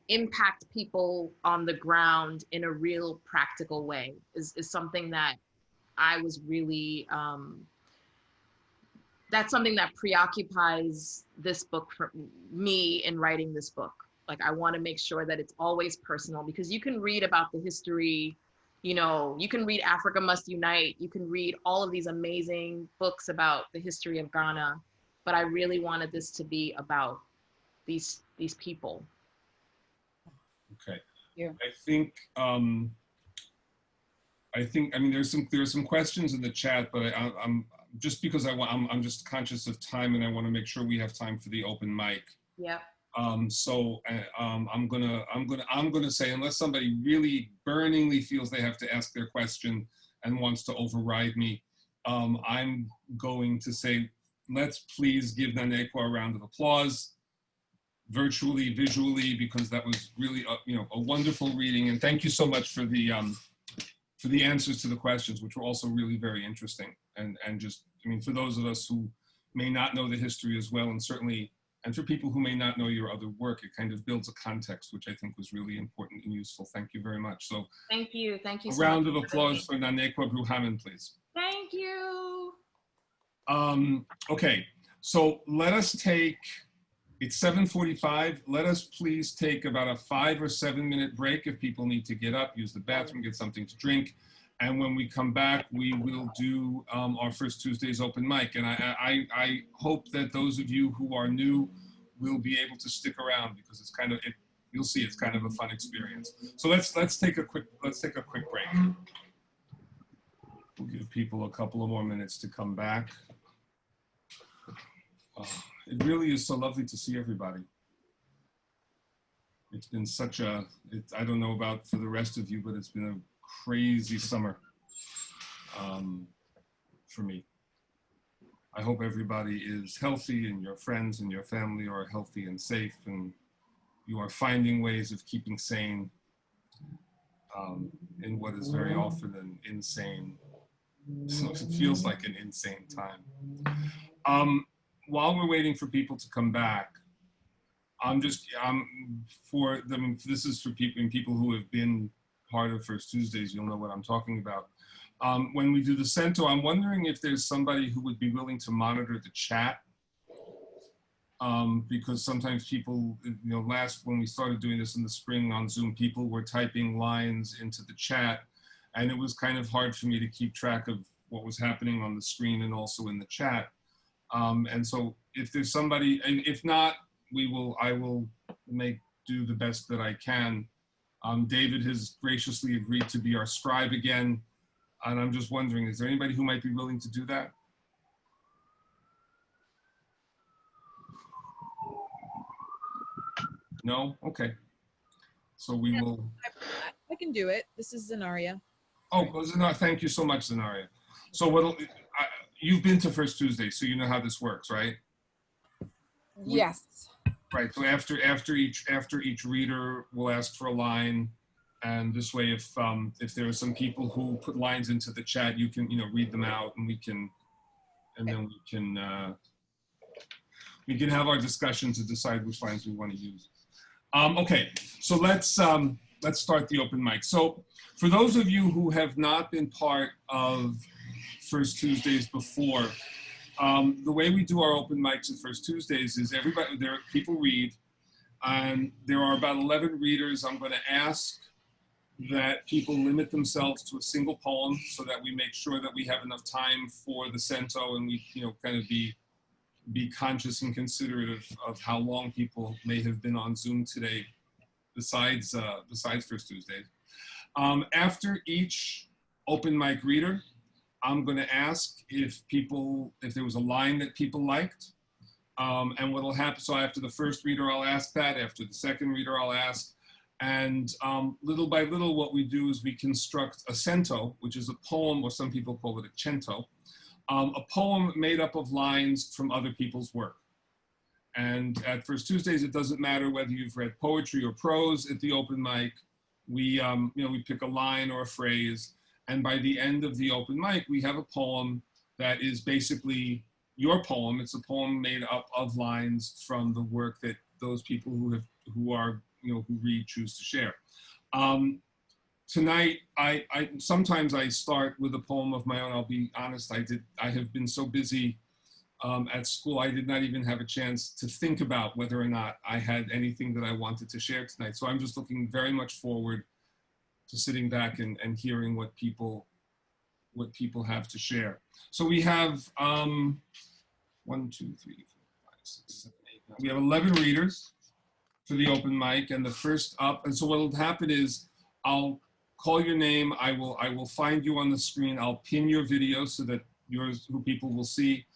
Speaker 3: impact people on the ground in a real practical way is something that I was really, that's something that preoccupies this book for me in writing this book. Like, I want to make sure that it's always personal, because you can read about the history, you know, you can read Africa Must Unite, you can read all of these amazing books about the history of Ghana, but I really wanted this to be about these people.
Speaker 1: Okay.
Speaker 10: Yeah.
Speaker 1: I mean, there's some questions in the chat, but I'm just because I'm just conscious of time, and I want to make sure we have time for the open mic.
Speaker 3: Yeah.
Speaker 1: So I'm gonna say, unless somebody really burningly feels they have to ask their question and wants to override me, I'm going to say, let's please give Ekua a round of applause, virtually, visually, because that was really a wonderful reading, and thank you so much for the answers to the questions, which were also really very interesting, and just, I mean, for those of us who may not know the history as well, and certainly, and for people who may not know your other work, it kind of builds a context, which I think was really important and useful. Thank you very much. So
Speaker 3: thank you
Speaker 1: a
Speaker 3: so
Speaker 1: round
Speaker 3: much
Speaker 1: of applause for Ekua Brew Hammond, please.
Speaker 3: Thank you.
Speaker 1: Okay, so let us take, it's 7:45. Let us please take about a 5 or 7 minute break if people need to get up, use the bathroom, get something to drink. And when we come back, we will do our first Tuesday's open mic. And I hope that those of you who are new will be able to stick around, because it's kind of, you'll see it's kind of a fun experience. So let's take a quick break. We'll give people a couple of more minutes to come back. It really is so lovely to see everybody. It's been such a, I don't know about for the rest of you, but it's been a crazy summer for me. I hope everybody is healthy, and your friends and your family are healthy and safe, and you are finding ways of keeping sane in what is very often an insane, so it feels like an insane time. While we're waiting for people to come back, for them, this is for people who have been part of First Tuesdays, you'll know what I'm talking about. When we do the cento, I'm wondering if there's somebody who would be willing to monitor the chat, because sometimes people, when we started doing this in the spring on Zoom, people were typing lines into the chat, and it was kind of hard for me to keep track of what was happening on the screen and also in the chat. And so if there's somebody, and if not, I will do the best that I can. David has graciously agreed to be our scribe again. And I'm just wondering, is there anybody who might be willing to do that? No? Okay. So we will.
Speaker 10: I can do it. This is Zenaria.
Speaker 1: Oh, Zenaria, thank you so much, Zenaria. So you've been to First Tuesday, so you know how this works, right?
Speaker 10: Yes.
Speaker 1: Right. So after each reader will ask for a line, and this way, if there are some people who put lines into the chat, you can read them out, and then we can have our discussion to decide which lines we want to use. Okay. So let's start the open mic. So for those of you who have not been part of First Tuesdays before, The way we do our open mics at First Tuesdays is people read, and there are about 11 readers. I'm going to ask that people limit themselves to a single poem so that we make sure that we have enough time for the cento, and we, kind of be conscious and considerate of how long people may have been on Zoom today, besides First Tuesdays. After each open mic reader, I'm going to ask if there was a line that people liked, and what'll happen. So after the first reader, I'll ask that. After the second reader, I'll ask. And little by little, what we do is we construct a cento, which is a poem, or some people call it a cento, a poem made up of lines from other people's work. And at First Tuesdays, it doesn't matter whether you've read poetry or prose at the open mic. We pick a line or a phrase, and by the end of the open mic, we have a poem that is basically your poem. It's a poem made up of lines from the work that those people who read choose to share. Tonight, sometimes I start with a poem of my own. I'll be honest, I have been so busy at school, I did not even have a chance to think about whether or not I had anything that I wanted to share tonight. So I'm just looking very much forward to sitting back and hearing what people have to share. So we have 1, 2, 3, 4, 5, 6, 7, 8, 9. We have 11 readers for the open mic, and the first up. And so what will happen is I'll call your name. I will find you on the screen. I'll pin your video so that who people will see.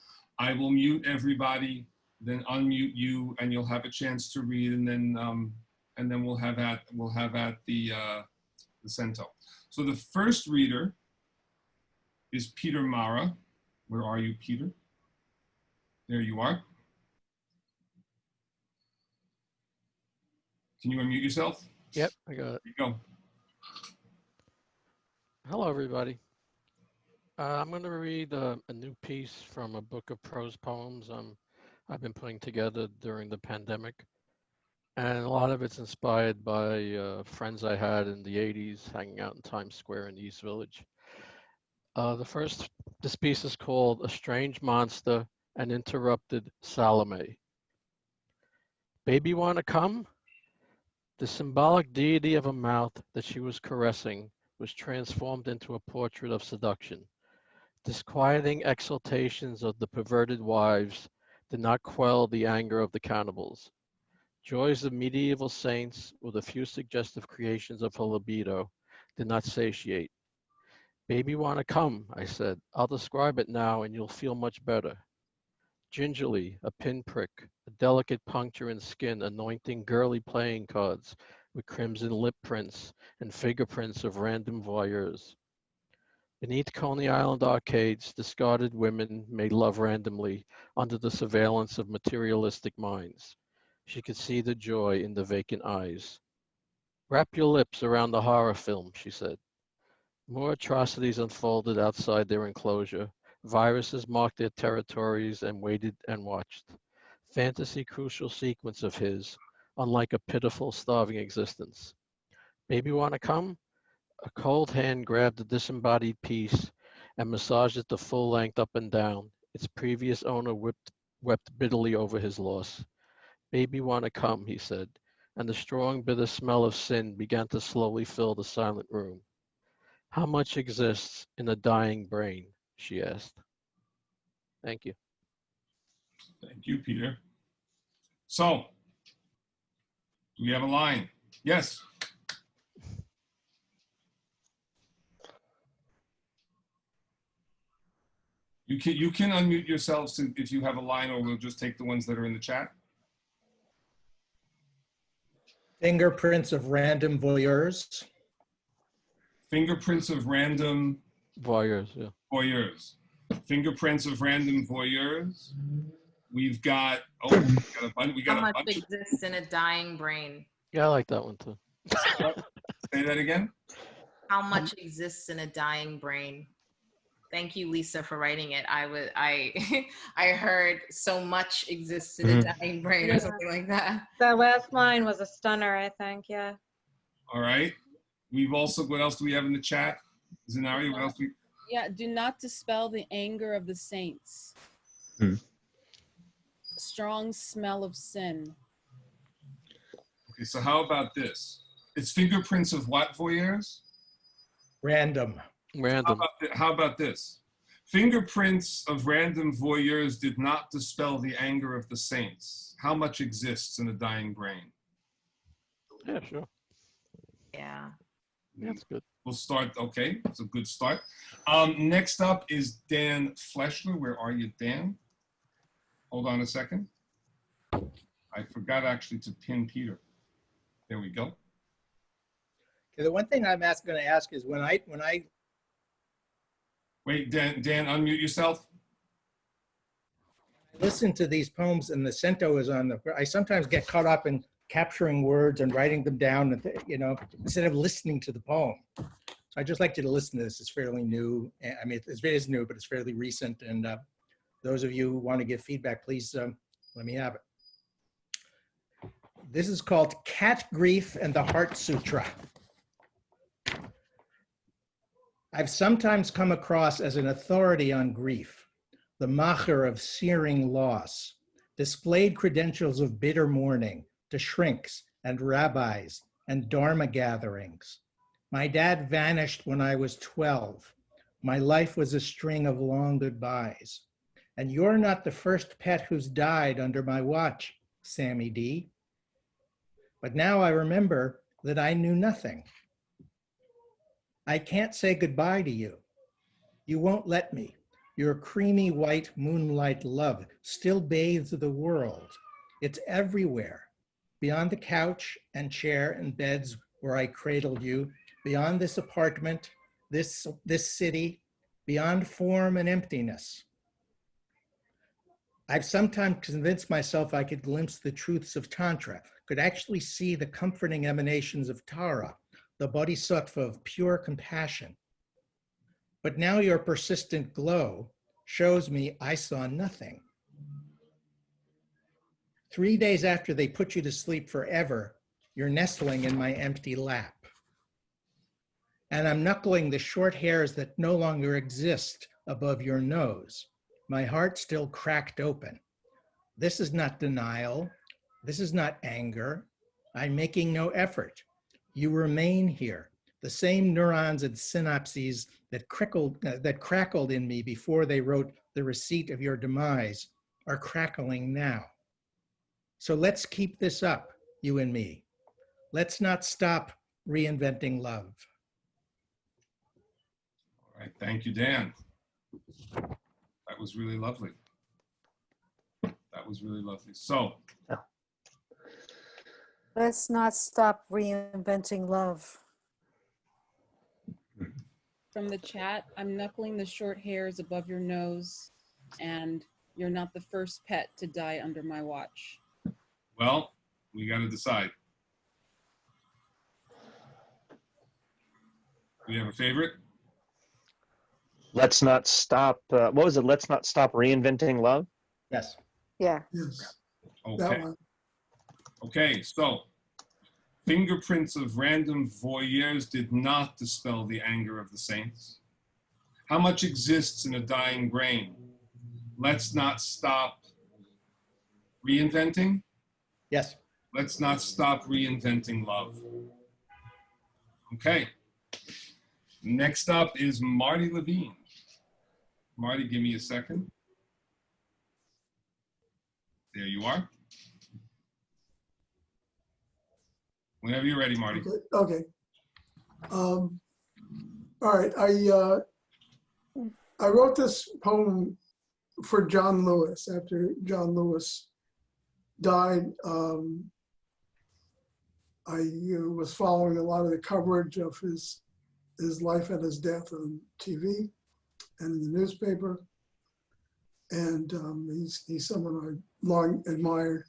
Speaker 1: I will mute everybody, then unmute you, and you'll have a chance to read, and then we'll have at the cento. So the first reader is Peter Mara. Where are you, Peter? There you are. Can you unmute yourself?
Speaker 11: Yep, I got it.
Speaker 1: There you go.
Speaker 11: Hello, everybody. I'm going to read a new piece from a book of prose poems I've been putting together during the pandemic. And a lot of it's inspired by friends I had in the 80s hanging out in Times Square in the East Village. This piece is called A Strange Monster, An Interrupted Salome. Baby wanna come? The symbolic deity of a mouth that she was caressing was transformed into a portrait of seduction. Disquieting exaltations of the perverted wives did not quell the anger of the cannibals. Joys of medieval saints with a few suggestive creations of her libido did not satiate. Baby wanna come, I said. I'll describe it now and you'll feel much better. Gingerly, a pinprick, a delicate puncture in skin anointing girly playing cards with crimson lip prints and fingerprints of random voyeurs. Beneath Coney Island arcades, discarded women made love randomly under the surveillance of materialistic minds. She could see the joy in the vacant eyes. Wrap your lips around the horror film, she said. More atrocities unfolded outside their enclosure. Viruses marked their territories and waited and watched. Fantasy crucial sequence of his, unlike a pitiful, starving existence. Baby wanna come? A cold hand grabbed the disembodied piece and massaged it the full length up and down. Its previous owner wept bitterly over his loss. Baby wanna come, he said, and the strong, bitter smell of sin began to slowly fill the silent room. How much exists in a dying brain? She asked. Thank you.
Speaker 1: Thank you, Peter. So, do we have a line? Yes. You can unmute yourselves if you have a line, or we'll just take the ones that are in the chat.
Speaker 8: Fingerprints of random voyeurs.
Speaker 1: Fingerprints of random
Speaker 11: Voyeurs, yeah.
Speaker 1: voyeurs. Fingerprints of random voyeurs. We've got, we got
Speaker 3: How
Speaker 1: a
Speaker 3: much
Speaker 1: bunch.
Speaker 3: exists in a dying brain?
Speaker 11: Yeah, I like that one too.
Speaker 1: Say that again.
Speaker 3: How much exists in a dying brain? Thank you, Lisa, for writing it. I heard so much exists in a dying brain or something like that.
Speaker 12: That last line was a stunner, I think. Yeah.
Speaker 1: All right. We've also, what else do we have in the chat? Zanari, what else?
Speaker 10: Yeah, do not dispel the anger of the saints. Strong smell of sin.
Speaker 1: Okay, so how about this? It's fingerprints of what voyeurs?
Speaker 8: Random.
Speaker 11: Random.
Speaker 1: How about this? Fingerprints of random voyeurs did not dispel the anger of the saints. How much exists in a dying brain?
Speaker 11: Yeah, sure.
Speaker 3: Yeah.
Speaker 11: That's good.
Speaker 1: We'll start, okay, it's a good start. Next up is Dan Fleshler. Where are you, Dan? Hold on a second. I forgot actually to pin Peter. There we go.
Speaker 8: Okay, the one thing I'm going to ask is when I
Speaker 1: Wait, Dan, unmute yourself.
Speaker 8: listen to these poems and the cento is on the, I sometimes get caught up in capturing words and writing them down, and instead of listening to the poem. So I just like you to listen to this. It's fairly new. I mean, it is new, but it's fairly recent. And those of you who want to give feedback, please let me have it. This is called Cat Grief and the Heart Sutra. I've sometimes come across as an authority on grief, the macher of searing loss, displayed credentials of bitter mourning to shrinks and rabbis and dharma gatherings. My dad vanished when I was 12. My life was a string of long goodbyes. And you're not the first pet who's died under my watch, Sammy D. But now I remember that I knew nothing. I can't say goodbye to you. You won't let me. Your creamy white moonlight love still bathes the world. It's everywhere. Beyond the couch and chair and beds where I cradled you, beyond this apartment, this city, beyond form and emptiness. I've sometimes convinced myself I could glimpse the truths of Tantra, could actually see the comforting emanations of Tara, the bodhisattva of pure compassion. But now your persistent glow shows me I saw nothing. 3 days after they put you to sleep forever, you're nestling in my empty lap. And I'm knuckling the short hairs that no longer exist above your nose. My heart still cracked open. This is not denial. This is not anger. I'm making no effort. You remain here. The same neurons and synapses that crackled in me before they wrote the receipt of your demise are crackling now. So let's keep this up, you and me. Let's not stop reinventing love.
Speaker 1: All right, thank you, Dan. That was really lovely. That was really lovely. So,
Speaker 13: Let's not stop reinventing love.
Speaker 10: From the chat, I'm knuckling the short hairs above your nose, and you're not the first pet to die under my watch.
Speaker 1: well, we got to decide. Do you have a favorite?
Speaker 14: Let's not stop. What was it? Let's not stop reinventing love.
Speaker 8: Yes.
Speaker 13: Yeah.
Speaker 4: Yes.
Speaker 1: Okay.
Speaker 4: That one.
Speaker 1: Okay, so fingerprints of random voyeurs did not dispel the anger of the saints. How much exists in a dying brain? Let's not stop reinventing.
Speaker 8: Yes.
Speaker 1: Let's not stop reinventing love. Okay. Next up is Marty Levine. Marty, give me a second. There you are. Whenever you're ready, Marty.
Speaker 4: Okay. All right. I wrote this poem for John Lewis after John Lewis died. I was following a lot of the coverage of his life and his death on TV and in the newspaper. And he's someone I long admired.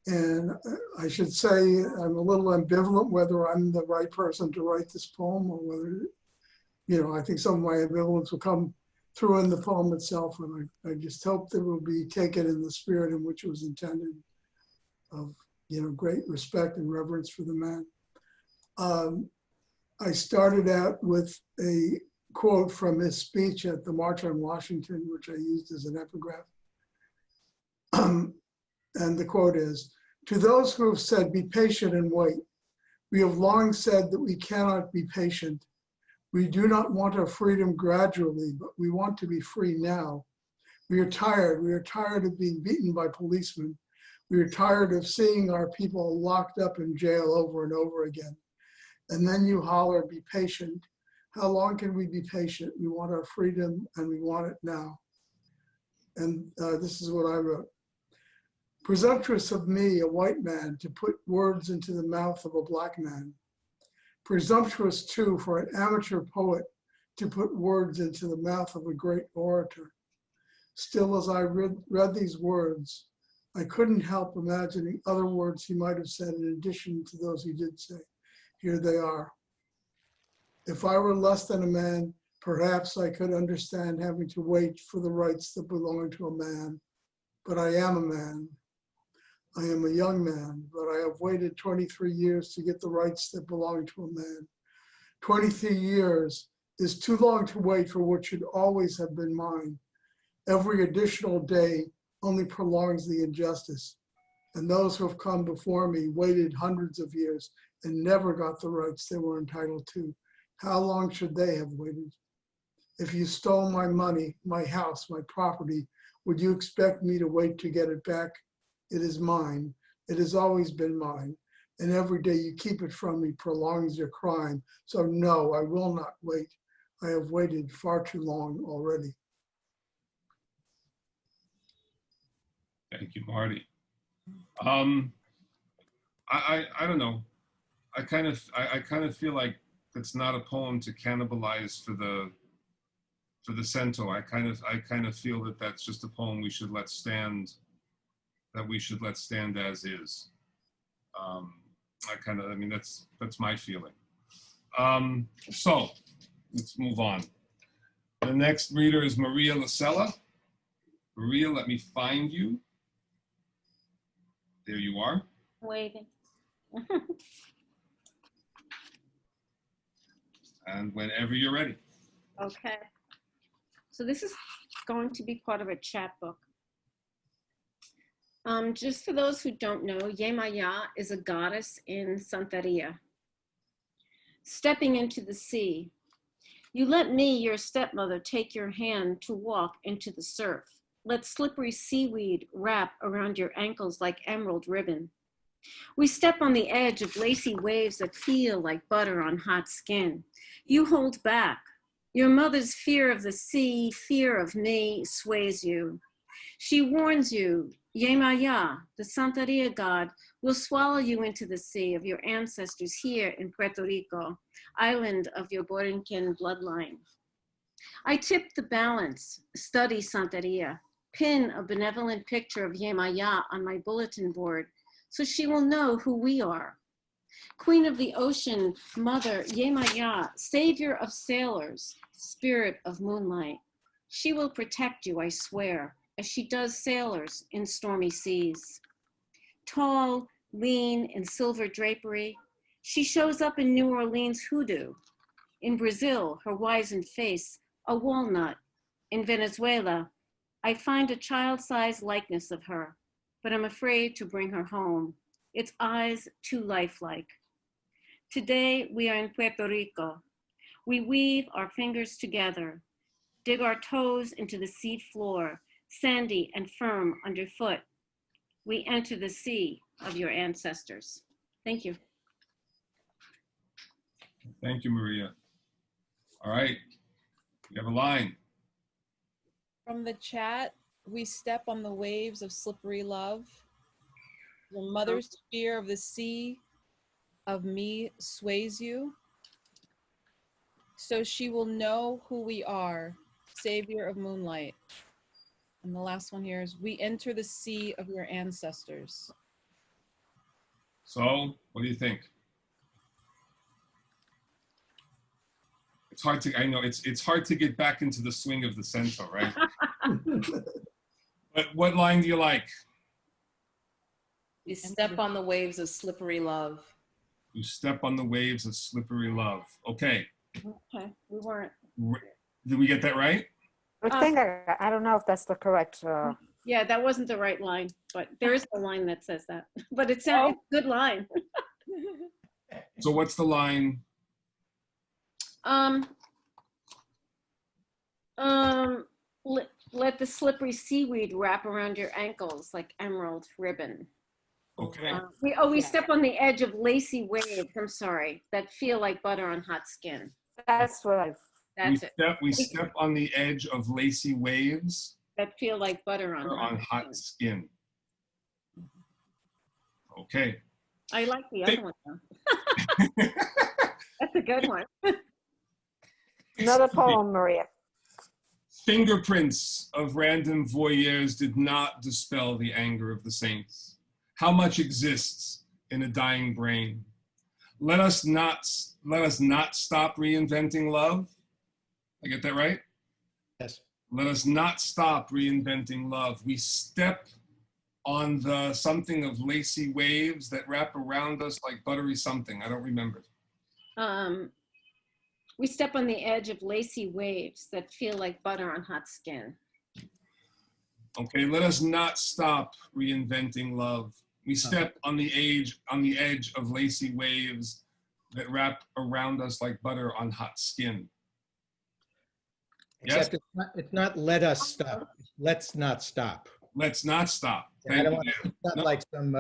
Speaker 4: And I should say I'm a little ambivalent whether I'm the right person to write this poem or whether, I think some of my ambivalence will come through in the poem itself. And I just hope that it will be taken in the spirit in which it was intended, of, great respect and reverence for the man. I started out with a quote from his speech at the March on Washington, which I used as an epigraph. And the quote is, "To those who have said, be patient and wait, we have long said that we cannot be patient. We do not want our freedom gradually, but we want to be free now. We are tired. We are tired of being beaten by policemen. We are tired of seeing our people locked up in jail over and over again. And then you holler, be patient. How long can we be patient? We want our freedom and we want it now." And this is what I wrote. "Presumptuous of me, a white man, to put words into the mouth of a black man. Presumptuous too for an amateur poet to put words into the mouth of a great orator. Still, as I read these words, I couldn't help imagining other words he might have said in addition to those he did say. Here they are. If I were less than a man, perhaps I could understand having to wait for the rights that belong to a man. But I am a man. I am a young man, but I have waited 23 years to get the rights that belong to a man. 23 years is too long to wait for what should always have been mine. Every additional day only prolongs the injustice. And those who have come before me waited hundreds of years and never got the rights they were entitled to. How long should they have waited? If you stole my money, my house, my property, would you expect me to wait to get it back? It is mine. It has always been mine. And every day you keep it from me prolongs your crime. So no, I will not wait. I have waited far too long already."
Speaker 1: Thank you, Marty. I don't know. I kind of feel like it's not a poem to cannibalize for the cento. I kind of feel that that's just a poem we should let stand. That we should let stand as is. I mean, that's my feeling. So let's move on. The next reader is Maria Lacella. Maria, let me find you. There you are.
Speaker 2: Waiting.
Speaker 1: And whenever you're ready.
Speaker 2: Okay. So this is going to be part of a chat book. Just for those who don't know, Yemaya is a goddess in Santeria. Stepping into the sea. You let me, your stepmother, take your hand to walk into the surf. Let slippery seaweed wrap around your ankles like emerald ribbon. We step on the edge of lacy waves that feel like butter on hot skin. You hold back. Your mother's fear of the sea, fear of me, sways you. She warns you, Yemaya, the Santeria god, will swallow you into the sea of your ancestors here in Puerto Rico, island of your Borinquen bloodline. I tip the balance, study Santeria, pin a benevolent picture of Yemaya on my bulletin board so she will know who we are. Queen of the ocean, mother, Yemaya, savior of sailors, spirit of moonlight. She will protect you, I swear, as she does sailors in stormy seas. Tall, lean, in silver drapery, she shows up in New Orleans hoodoo. In Brazil, her wizened face, a walnut. In Venezuela, I find a child-sized likeness of her, but I'm afraid to bring her home. Its eyes too lifelike. Today, we are in Puerto Rico. We weave our fingers together, dig our toes into the seed floor, sandy and firm underfoot. We enter the sea of your ancestors. Thank you.
Speaker 1: Thank you, Maria. All right, you have a line.
Speaker 10: From the chat, we step on the waves of slippery love. Your mother's fear of the sea of me sways you. So she will know who we are, savior of moonlight. And the last one here is, we enter the sea of your ancestors.
Speaker 1: So, what do you think? It's hard to, I know, it's hard to get back into the swing of the cento, right? But what line do you like?
Speaker 3: You step on the waves of slippery love.
Speaker 1: You step on the waves of slippery love. Okay.
Speaker 2: Okay, we weren't.
Speaker 1: Did we get that right?
Speaker 13: I think I don't know if that's the correct
Speaker 2: Yeah, that wasn't the right line, but there is a line that says that. But it's a good line.
Speaker 1: So what's the line?
Speaker 2: Um, let the slippery seaweed wrap around your ankles like emerald ribbon.
Speaker 1: Okay.
Speaker 2: We step on the edge of lacy waves, I'm sorry, that feel like butter on hot skin.
Speaker 13: That's what I've.
Speaker 2: That's it.
Speaker 1: We step on the edge of lacy waves
Speaker 2: That feel like butter on
Speaker 1: or on hot skin. Okay.
Speaker 2: I like the other one though. That's a good one.
Speaker 13: Another poem, Maria.
Speaker 1: Fingerprints of random voyeurs did not dispel the anger of the saints. How much exists in a dying brain? Let us not stop reinventing love. I get that right?
Speaker 8: Yes.
Speaker 1: Let us not stop reinventing love. We step on the something of lacy waves that wrap around us like buttery something. I don't remember.
Speaker 2: We step on the edge of lacy waves that feel like butter on hot skin.
Speaker 1: Okay, let us not stop reinventing love. We step on the edge of lacy waves that wrap around us like butter on hot skin.
Speaker 8: Except it's not let us stop. Let's not stop.
Speaker 1: Let's not stop.
Speaker 8: Yeah, I don't want to, it's not like some,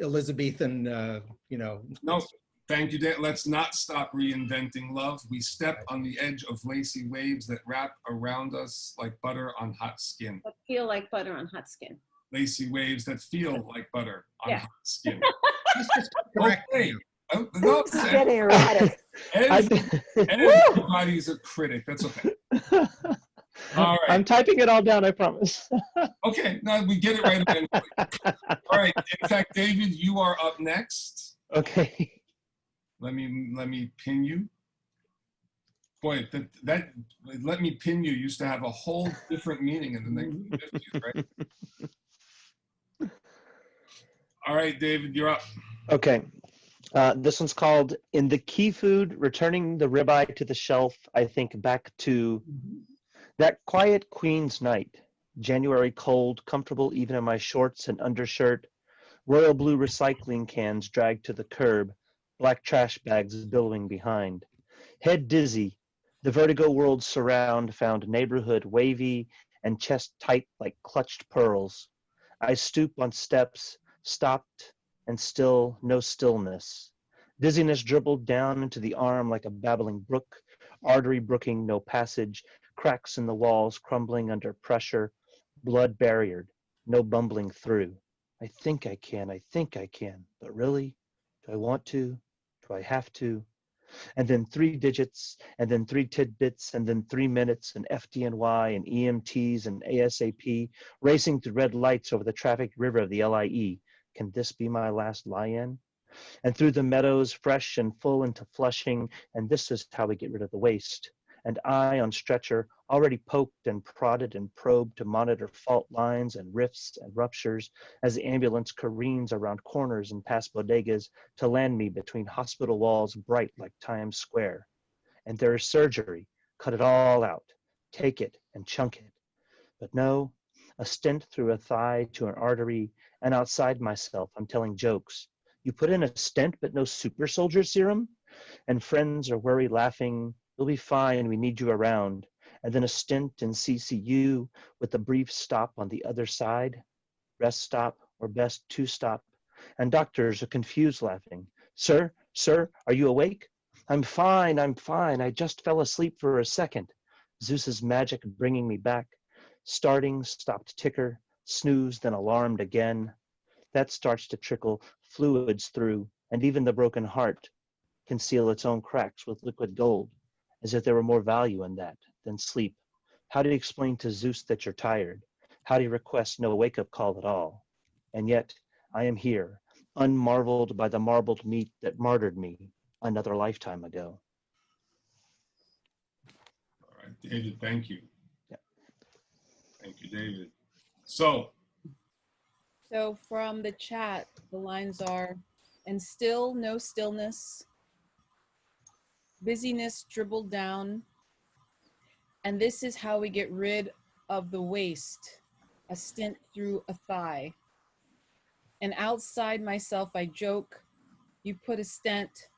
Speaker 8: Elizabethan,
Speaker 1: No, thank you, Dan. Let's not stop reinventing love. We step on the edge of lacy waves that wrap around us like butter on hot skin.
Speaker 2: That feel like butter on hot skin.
Speaker 1: Lacy waves that feel like butter on hot skin.
Speaker 8: Okay.
Speaker 1: No,
Speaker 13: This is getting erratic.
Speaker 1: everybody's a critic. That's okay. All right.
Speaker 14: I'm typing it all down, I promise.
Speaker 1: Okay, no, we get it right eventually. All right. In fact, David, you are up next.
Speaker 14: Okay.
Speaker 1: Let me pin you. Boy, that let me pin you used to have a whole different meaning in the 1950s, right? All right, David, you're up.
Speaker 14: Okay. This one's called In the Key Food, Returning the Ribeye to the Shelf. I think back to that quiet Queen's night. January cold, comfortable even in my shorts and undershirt. Royal blue recycling cans dragged to the curb. Black trash bags billowing behind. Head dizzy. The vertigo world surround found neighborhood wavy and chest tight like clutched pearls. I stoop on steps, stopped, and still no stillness. Dizziness dribbled down into the arm like a babbling brook, artery brooking no passage, cracks in the walls crumbling under pressure, blood barriered, no bumbling through. I think I can, but really? Do I want to? Do I have to? And then 3 digits, and then 3 tidbits, and then 3 minutes, and FDNY, and EMTs, and ASAP, racing through red lights over the trafficked river of the LIE. Can this be my last lie-in? And through the meadows, fresh and full into Flushing, and this is how we get rid of the waste. And I, on stretcher, already poked and prodded and probed to monitor fault lines and rifts and ruptures as the ambulance careens around corners and past bodegas to land me between hospital walls bright like Times Square. And there is surgery. Cut it all out. Take it and chunk it. But no, a stent through a thigh to an artery, and outside myself I'm telling jokes. You put in a stent but no super soldier serum? And friends are worried laughing, you'll be fine, we need you around. And then a stint in CCU with a brief stop on the other side. Rest stop, or best to stop. And doctors are confused laughing. Sir, are you awake? I'm fine, I just fell asleep for a second. Zeus's magic bringing me back. Starting, stopped ticker, snoozed, then alarmed again. That starts to trickle fluids through, and even the broken heart can seal its own cracks with liquid gold, as if there were more value in that than sleep. How do you explain to Zeus that you're tired? How do you request no wake-up call at all? And yet, I am here, unmarveled by the marbled meat that martyred me another lifetime ago.
Speaker 1: All right, David, thank you.
Speaker 14: Yeah.
Speaker 1: Thank you, David. So
Speaker 10: from the chat, the lines are, and still no stillness, busyness dribbled down, and this is how we get rid of the waste. a stint through a thigh. And outside myself, I joke, you put a stent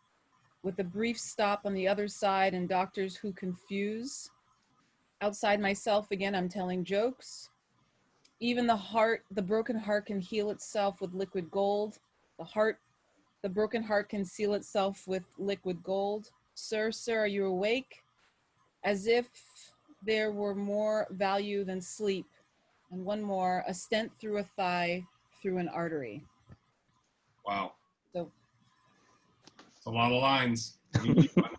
Speaker 10: with a brief stop on the other side and doctors who confuse. Outside myself again, I'm telling jokes. Even the broken heart can heal itself with liquid gold. The broken heart can seal itself with liquid gold. Sir, are you awake? As if there were more value than sleep. And one more, a stent through a thigh, through an artery.
Speaker 1: Wow.
Speaker 10: So
Speaker 1: it's a lot of lines. We need one.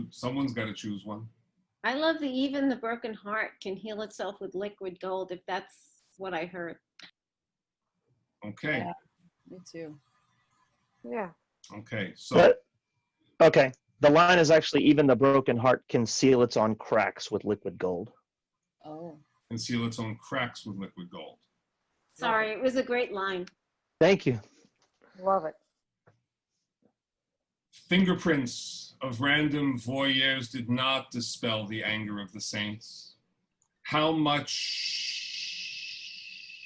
Speaker 1: Someone's got to choose one.
Speaker 2: I love the even the broken heart can heal itself with liquid gold, if that's what I heard.
Speaker 1: Okay.
Speaker 10: yeah, me too.
Speaker 13: Yeah.
Speaker 1: Okay. So
Speaker 14: Okay. The line is actually even the broken heart can seal its own cracks with liquid gold.
Speaker 10: Oh.
Speaker 1: conceal its own cracks with liquid gold.
Speaker 2: Sorry, it was a great line.
Speaker 14: Thank you.
Speaker 13: Love it.
Speaker 1: Fingerprints of random voyeurs did not dispel the anger of the saints. How much,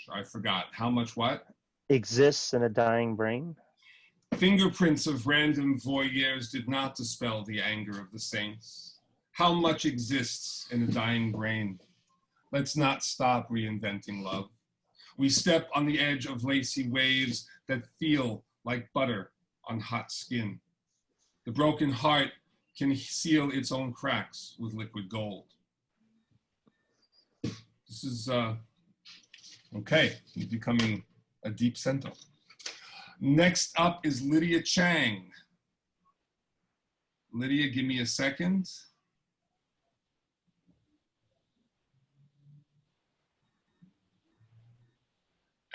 Speaker 1: I forgot, how much what?
Speaker 14: Exists in a dying brain.
Speaker 1: Fingerprints of random voyeurs did not dispel the anger of the saints. How much exists in a dying brain? Let's not stop reinventing love. We step on the edge of lacy waves that feel like butter on hot skin. The broken heart can seal its own cracks with liquid gold. This is, okay, he's becoming a deep cento. Next up is Lydia Chang. Lydia, give me a second.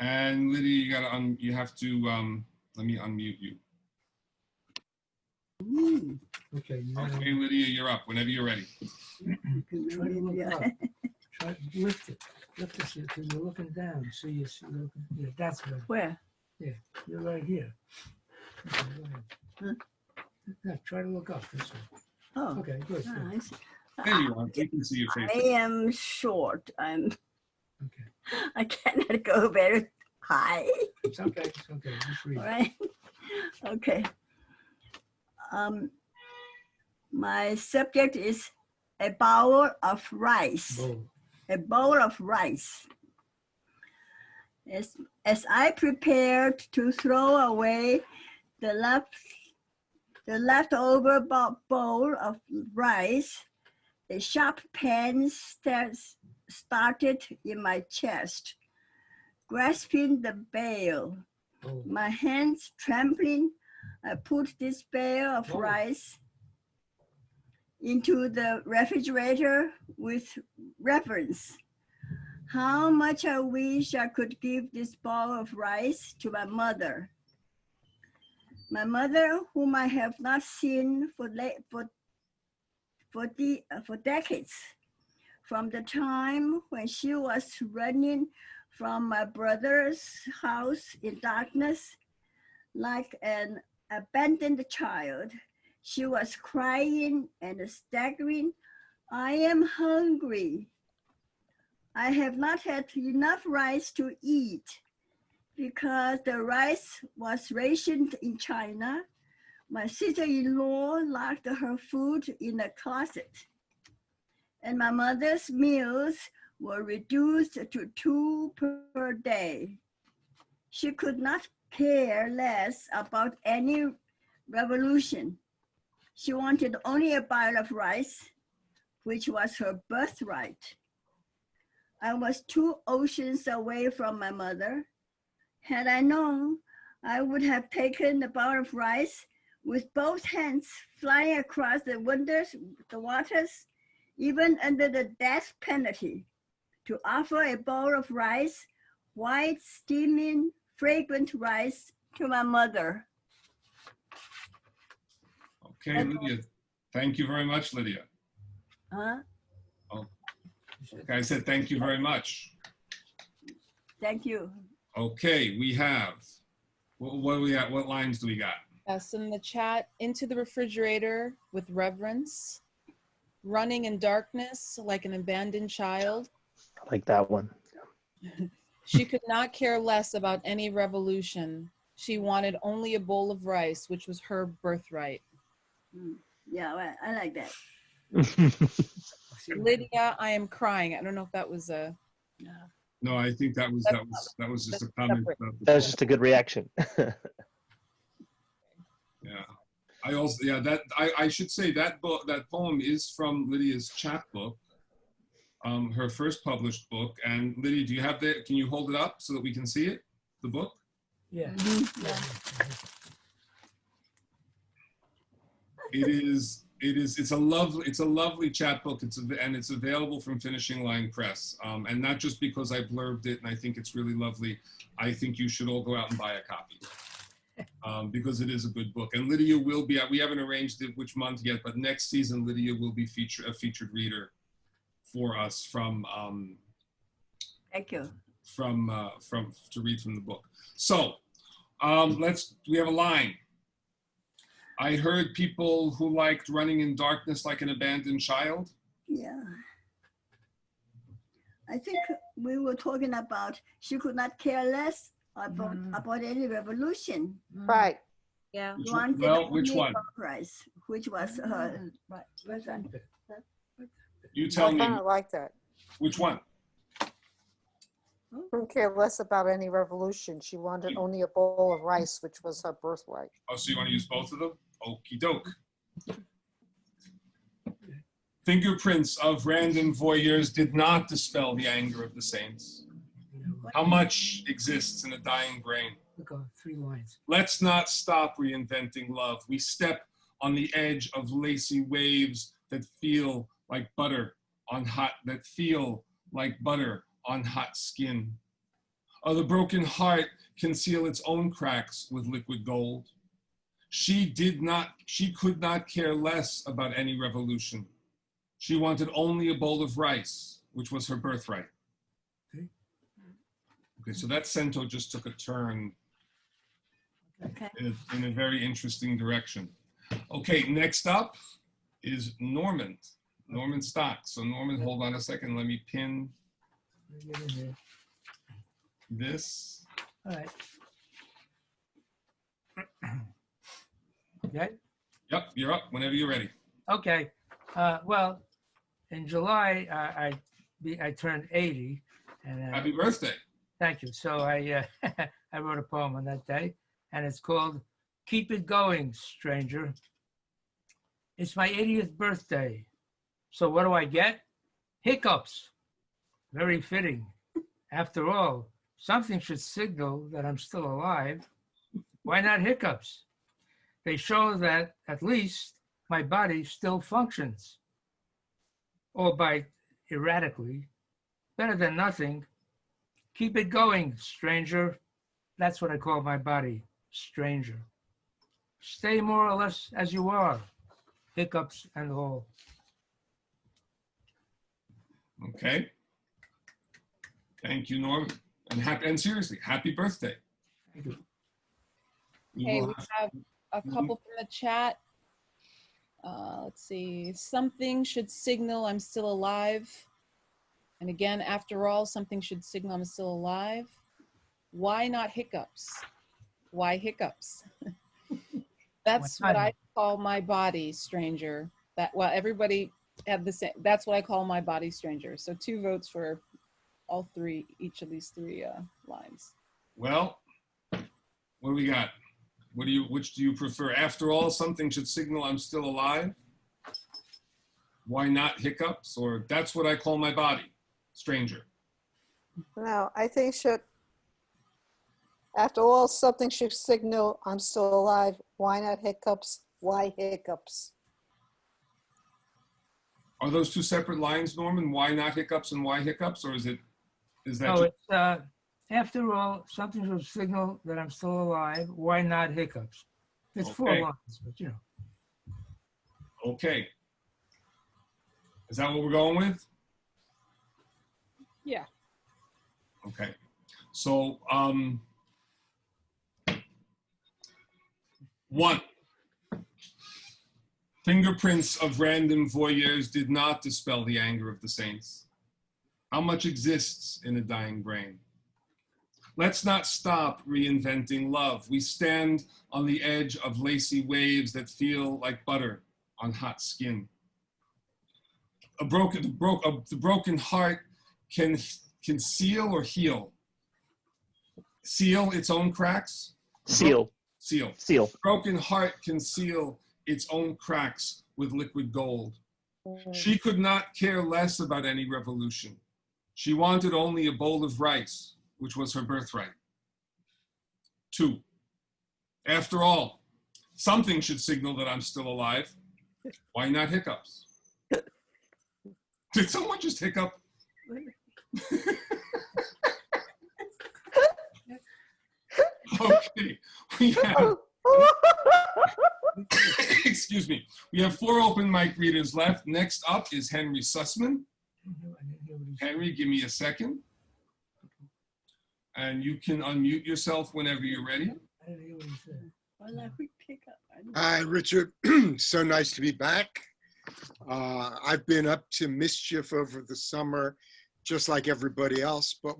Speaker 1: And Lydia, you have to, let me unmute you.
Speaker 15: Okay.
Speaker 1: Okay, Lydia, you're up whenever you're ready.
Speaker 15: You can try to look up. Try to lift it. Lift it because you're looking down. So you see, yeah, that's good.
Speaker 16: Where?
Speaker 15: Yeah, you're right here. Okay, go ahead.
Speaker 16: Huh?
Speaker 15: Yeah, try to look up this way.
Speaker 16: Oh.
Speaker 15: Okay, good.
Speaker 16: Ah, I see.
Speaker 1: There you are. You can see your face.
Speaker 16: I am short.
Speaker 15: Okay.
Speaker 16: I cannot go very high.
Speaker 15: It's okay. It's okay. Just read.
Speaker 16: All right. Okay. My subject is a bowl of rice.
Speaker 15: Bowl.
Speaker 16: A bowl of rice. As I prepared to throw away the leftover bowl of rice, a sharp pain started in my chest. Grasping the bale, my hands trembling, I put this bale of rice into the refrigerator with reverence. How much I wish I could give this bowl of rice to my mother. My mother, whom I have not seen for decades, from the time when she was running from my brother's house in darkness, like an abandoned child. She was crying and staggering. I am hungry. I have not had enough rice to eat because the rice was rationed in China. My sister-in-law locked her food in a closet, and my mother's meals were reduced to 2 per day. She could not care less about any revolution. She wanted only a bowl of rice, which was her birthright. I was 2 oceans away from my mother. Had I known, I would have taken a bowl of rice with both hands, flying across the waters, even under the death penalty, to offer a bowl of rice, white, steaming, fragrant rice, to my mother.
Speaker 1: Okay, Lydia. Thank you very much, Lydia.
Speaker 16: Huh?
Speaker 1: Oh, okay, I said thank you very much.
Speaker 16: Thank you.
Speaker 1: Okay, we have, what do we got? What lines do we got?
Speaker 10: Yes, in the chat, into the refrigerator with reverence, running in darkness like an abandoned child.
Speaker 14: I like that one.
Speaker 10: She could not care less about any revolution. She wanted only a bowl of rice, which was her birthright.
Speaker 16: Yeah, well, I like that.
Speaker 10: Lydia, I am crying. I don't know if that was a.
Speaker 1: No, I think that was just a comment about the
Speaker 14: That was just a good reaction.
Speaker 1: Yeah. I also, yeah, that I should say that book, that poem is from Lydia's chapbook, her first published book. And Lydia, do you have that? Can you hold it up so that we can see it? The book?
Speaker 15: Yeah.
Speaker 1: It's a lovely chapbook. And it's available from Finishing Line Press. And not just because I blurbed it and I think it's really lovely. I think you should all go out and buy a copy. Because it is a good book. And Lydia will be, we haven't arranged it which month yet, but next season Lydia will be a featured reader for us from
Speaker 16: Thank you.
Speaker 1: to read from the book. So we have a line. I heard people who liked running in darkness like an abandoned child.
Speaker 16: Yeah. I think we were talking about she could not care less about any revolution.
Speaker 12: Right. Yeah.
Speaker 1: Which one?
Speaker 16: Price, which was her.
Speaker 1: You tell me.
Speaker 13: I kind of like that.
Speaker 1: Which one?
Speaker 13: Couldn't care less about any revolution. She wanted only a bowl of rice, which was her birthright.
Speaker 1: Oh, so you want to use both of them? Okie doke. Fingerprints of random voyeurs did not dispel the anger of the saints. How much exists in a dying brain?
Speaker 15: Look on 3 lines.
Speaker 1: Let's not stop reinventing love. We step on the edge of lacy waves that feel like butter on hot skin. Oh, the broken heart conceal its own cracks with liquid gold. She could not care less about any revolution. She wanted only a bowl of rice, which was her birthright. Okay, so that cento just took a turn in a very interesting direction. Okay, next up is Norman Stock. So Norman, hold on a second. Let me pin this.
Speaker 15: All right. Okay.
Speaker 1: Yep, you're up whenever you're ready.
Speaker 15: Okay. Well, in July, I turned 80. And,
Speaker 1: happy birthday.
Speaker 15: Thank you. So I I wrote a poem on that day, and it's called "Keep It Going, Stranger." It's my 80th birthday. So what do I get? Hiccups. Very fitting. After all, something should signal that I'm still alive. Why not hiccups? They show that at least my body still functions, albeit erratically. Better than nothing. Keep it going, stranger. That's what I call my body, stranger. Stay more or less as you are, hiccups and all.
Speaker 1: Okay. Thank you, Norm. And seriously, happy birthday.
Speaker 15: Thank you.
Speaker 10: Okay, we have a couple from the chat. Let's see. Something should signal I'm still alive. And again, after all, something should signal I'm still alive. Why not hiccups? Why hiccups? That's what I call my body, stranger. Everybody had the same. That's what I call my body, stranger. So 2 votes for all 3, each of these 3 lines.
Speaker 1: Well, what do we got? Which do you prefer? After all, something should signal I'm still alive. Why not hiccups? Or that's what I call my body, stranger.
Speaker 13: No, I think after all, something should signal I'm still alive. Why not hiccups? Why hiccups?
Speaker 1: Are those 2 separate lines, Norman? Why not hiccups and why hiccups? Or is that?
Speaker 15: No, it's after all, something should signal that I'm still alive. Why not hiccups? It's 4 lines, but you know.
Speaker 1: Okay. Is that what we're going with?
Speaker 10: Yeah.
Speaker 1: Okay. So 1. Fingerprints of random voyeurs did not dispel the anger of the saints. How much exists in a dying brain? Let's not stop reinventing love. We stand on the edge of lacy waves that feel like butter on hot skin. The broken heart can seal or heal. Seal its own cracks?
Speaker 14: Seal.
Speaker 1: Seal.
Speaker 14: Seal.
Speaker 1: Broken heart can seal its own cracks with liquid gold. She could not care less about any revolution. She wanted only a bowl of rice, which was her birthright. 2. After all, something should signal that I'm still alive. Why not hiccups? Did someone just hiccup? Okay, we have, excuse me, we have 4 open mic readers left. Next up is Henry Sussman. Henry, give me a second. And you can unmute yourself whenever you're ready.
Speaker 17: Hi, Richard. So nice to be back. I've been up to mischief over the summer, just like everybody else, but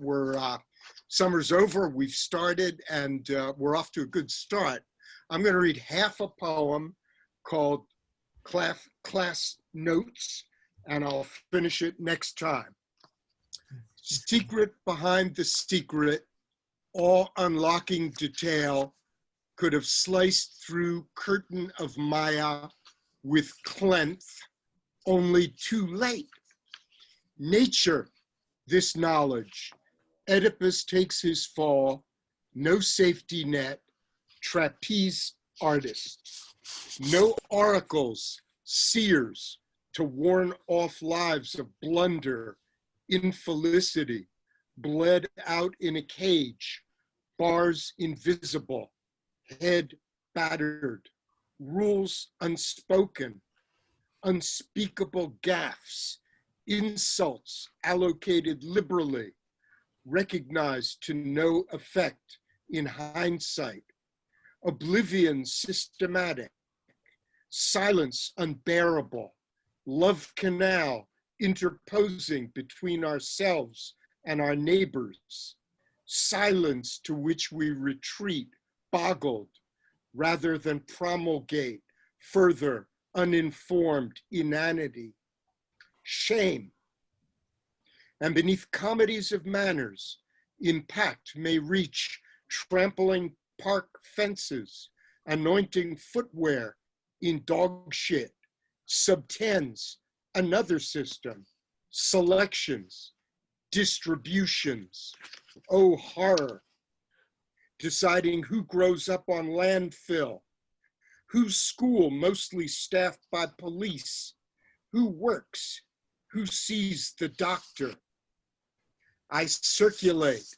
Speaker 17: summer's over, we've started, and we're off to a good start. I'm going to read half a poem called Class Notes, and I'll finish it next time. Secret behind the secret, all unlocking detail, could have sliced through curtain of Maya with clenth, only too late. Nature, this knowledge, Oedipus takes his fall, no safety net, trapeze artist. No oracles, seers, to warn off lives of blunder, infelicity, bled out in a cage, bars invisible, head battered, rules unspoken, unspeakable gaffes, insults allocated liberally, recognized to no effect in hindsight, oblivion systematic, silence unbearable, love canal interposing between ourselves and our neighbors, silence to which we retreat, boggled, rather than promulgate further uninformed inanity, shame. And beneath comedies of manners, impact may reach trampling park fences, anointing footwear in dog shit, subtends another system, selections, distributions, oh horror, deciding who grows up on landfill, whose school mostly staffed by police, who works, who sees the doctor. I circulate,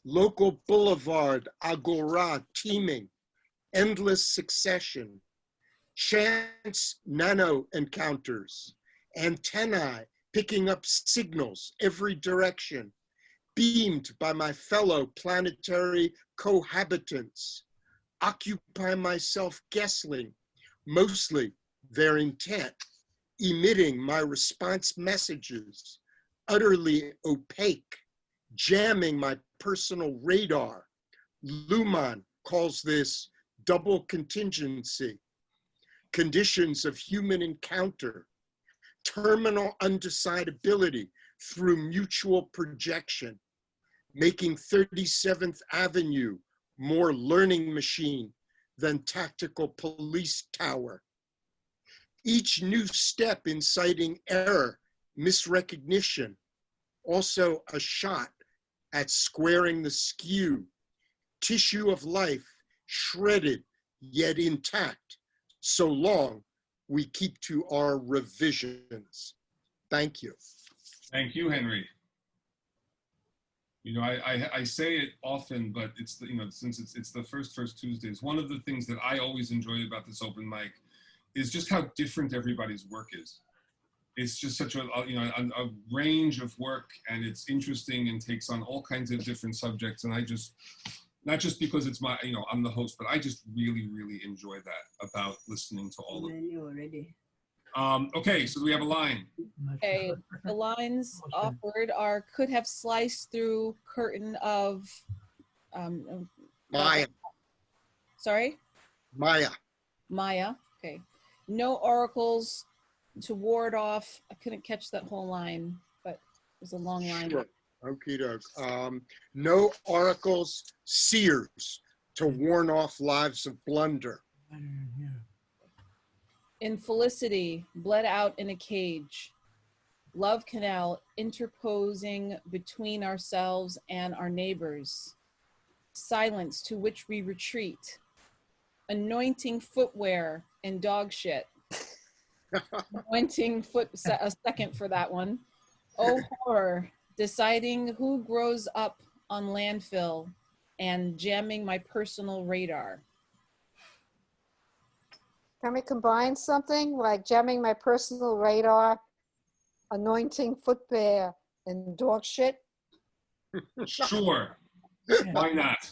Speaker 17: local boulevard, agora teeming, endless succession, chance nano encounters, antennae picking up signals every direction, beamed by my fellow planetary cohabitants, occupy myself guessing, mostly their intent, emitting my response messages, utterly opaque, jamming my personal radar. Luhmann calls this double contingency, conditions of human encounter, terminal undecidability through mutual projection, making 37th Avenue more learning machine than tactical police tower. Each new step inciting error, misrecognition, also a shot at squaring the skew, tissue of life shredded yet intact, so long we keep to our revisions. Thank you.
Speaker 1: Thank you, Henry. You know, I say it often, but it's the, you know, since it's the first Tuesdays, one of the things that I always enjoy about this open mic is just how different everybody's work is. It's just such a range of work, and it's interesting and takes on all kinds of different subjects. And I just Not just because it's my, I'm the host, but I just really, really enjoy that about listening to all of it.
Speaker 16: Menu already.
Speaker 1: Okay, so do we have a line?
Speaker 10: Okay, the lines offered are could have sliced through curtain of,
Speaker 17: Maya.
Speaker 10: sorry?
Speaker 17: Maya.
Speaker 10: Maya, okay. No oracles to ward off. I couldn't catch that whole line, but it was a long line.
Speaker 17: Sure. Okie doke. No oracles, seers to warn off lives of blunder.
Speaker 10: Infelicity, bled out in a cage. Love canal interposing between ourselves and our neighbors. Silence to which we retreat. Anointing footwear and dog shit. Anointing foot, a second for that one. Oh, horror, deciding who grows up on landfill and jamming my personal radar.
Speaker 13: Can we combine something like jamming my personal radar, anointing footwear, and dog shit?
Speaker 1: Sure. Why not?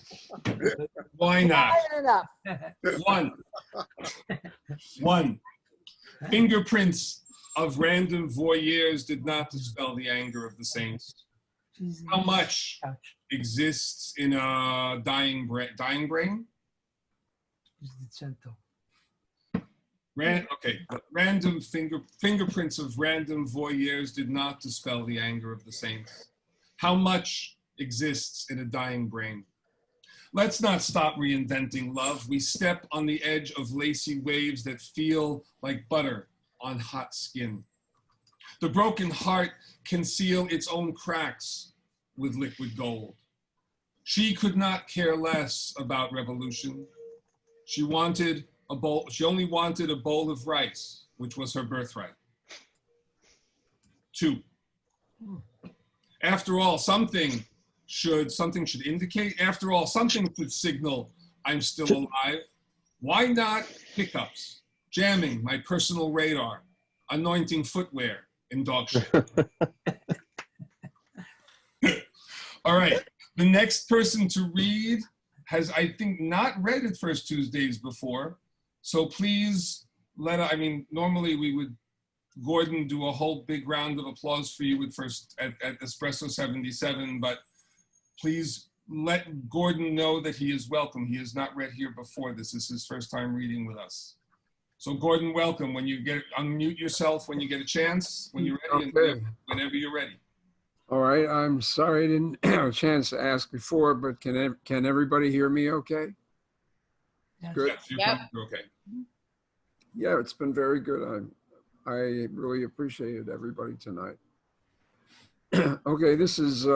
Speaker 1: Why not?
Speaker 13: Enough.
Speaker 1: One. Fingerprints of random voyeurs did not dispel the anger of the saints. How much exists in a dying brain? Random fingerprints of random voyeurs did not dispel the anger of the saints. How much exists in a dying brain? Let's not stop reinventing love. We step on the edge of lacy waves that feel like butter on hot skin. The broken heart can seal its own cracks with liquid gold. She could not care less about revolution. She only wanted a bowl of rice, which was her birthright. 2. After all, something should indicate. After all, something should signal I'm still alive. Why not hiccups, jamming my personal radar, anointing footwear, and dog shit? All right, the next person to read has, I think, not read it First Tuesdays before. So please normally we would, Gordon, do a whole big round of applause for you at Espresso 77, but please let Gordon know that he is welcome. He has not read here before. This is his first time reading with us. So Gordon, welcome. Unmute yourself when you get a chance, when you're ready,
Speaker 18: Okay.
Speaker 1: and whenever you're ready.
Speaker 18: All right, I'm sorry I didn't have a chance to ask before, but can everybody hear me okay? Good.
Speaker 1: Yes, you're okay.
Speaker 18: Yeah, it's been very good. I really appreciated everybody tonight. Okay, this is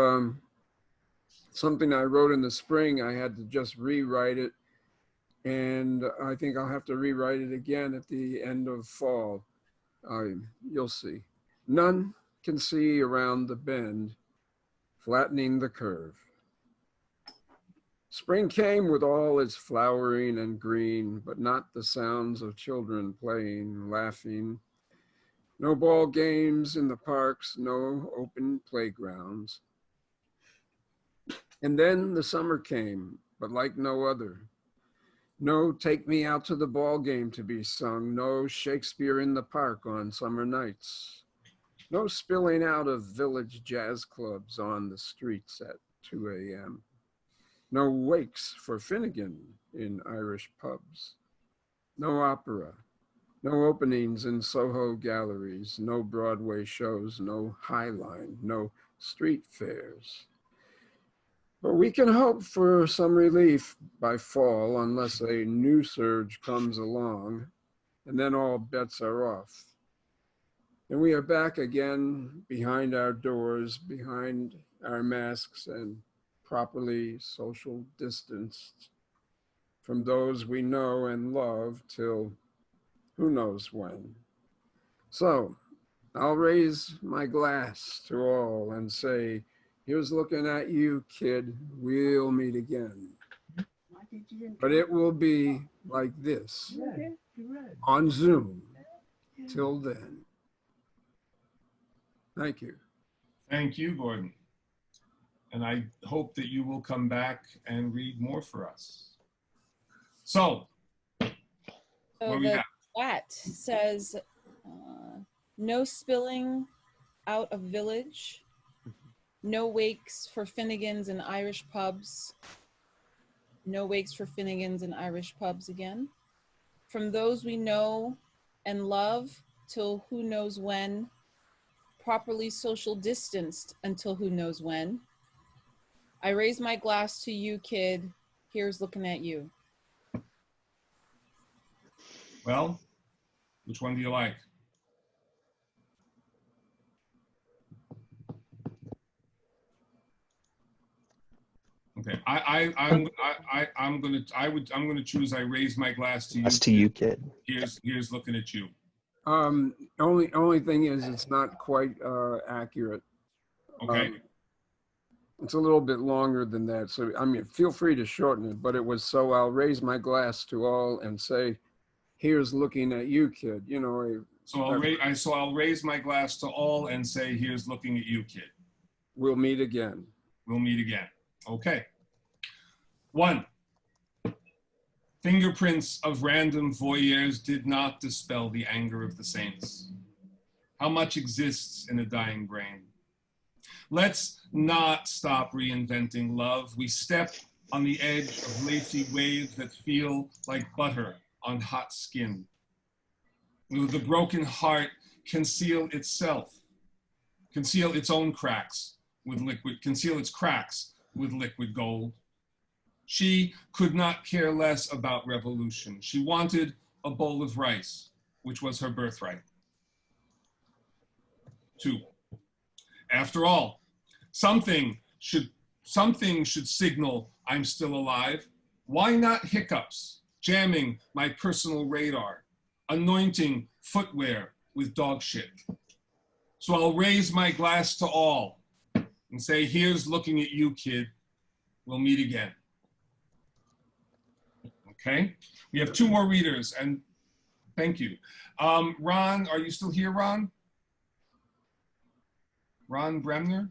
Speaker 18: something I wrote in the spring. I had to just rewrite it, and I think I'll have to rewrite it again at the end of fall. You'll see. None can see around the bend, flattening the curve. Spring came with all its flowering and green, but not the sounds of children playing, laughing. No ball games in the parks, no open playgrounds. And then the summer came, but like no other. No take me out to the ball game to be sung, no Shakespeare in the park on summer nights. No spilling out of village jazz clubs on the streets at 2 a.m. No wakes for Finnegan in Irish pubs. No opera. No openings in Soho galleries. No Broadway shows. No Highline. No street fairs. But we can hope for some relief by fall unless a new surge comes along, and then all bets are off. And we are back again behind our doors, behind our masks, and properly social distanced from those we know and love till who knows when. So I'll raise my glass to all and say, here's looking at you, kid. We'll meet again. But it will be like this on Zoom. Till then. Thank you.
Speaker 1: Thank you, Gordon. And I hope that you will come back and read more for us. So,
Speaker 10: So
Speaker 1: what do we
Speaker 10: the
Speaker 1: got?
Speaker 10: chat says, no spilling out of village, no wakes for Finnegans and Irish pubs. No wakes for Finnegans and Irish pubs again. From those we know and love till who knows when, properly social distanced until who knows when. I raise my glass to you, kid. Here's looking at you.
Speaker 1: Well, which one do you like? Okay, I'm gonna choose. I raise my glass to you.
Speaker 14: That's to you, kid.
Speaker 1: Here's looking at you.
Speaker 18: Only thing is, it's not quite accurate.
Speaker 1: Okay.
Speaker 18: It's a little bit longer than that. So, I mean, feel free to shorten it, but it was, so I'll raise my glass to all and say, here's looking at you, kid. You know,
Speaker 1: So I'll raise my glass to all and say, here's looking at you, kid.
Speaker 18: We'll meet again.
Speaker 1: We'll meet again. Okay. 1. Fingerprints of random voyeurs did not dispel the anger of the saints. How much exists in a dying brain? Let's not stop reinventing love. We step on the edge of lacy waves that feel like butter on hot skin. The broken heart conceal itself, conceal its own cracks with liquid, conceal its cracks with liquid gold. She could not care less about revolution. She wanted a bowl of rice, which was her birthright. 2. After all, something should signal I'm still alive. Why not hiccups, jamming my personal radar, anointing footwear with dog shit? So I'll raise my glass to all and say, here's looking at you, kid. We'll meet again. Okay, we have 2 more readers, and thank you. Ron, are you still here, Ron? Ron Bremner?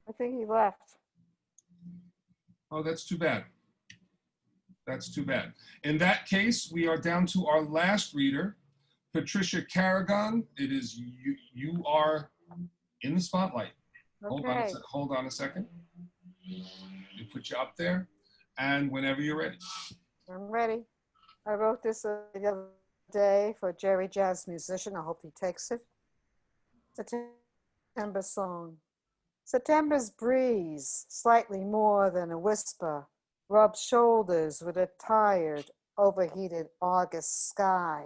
Speaker 13: I think he left.
Speaker 1: Oh, that's too bad. That's too bad. In that case, we are down to our last reader, Patricia Carrigan. It is you. You are in the spotlight.
Speaker 13: Okay.
Speaker 1: Hold on a second. We put you up there, and whenever you're ready.
Speaker 13: I'm ready. I wrote this the other day for Jerry Jazz Musician. I hope he takes it. September song. September's breeze, slightly more than a whisper, rubs shoulders with a tired, overheated August sky.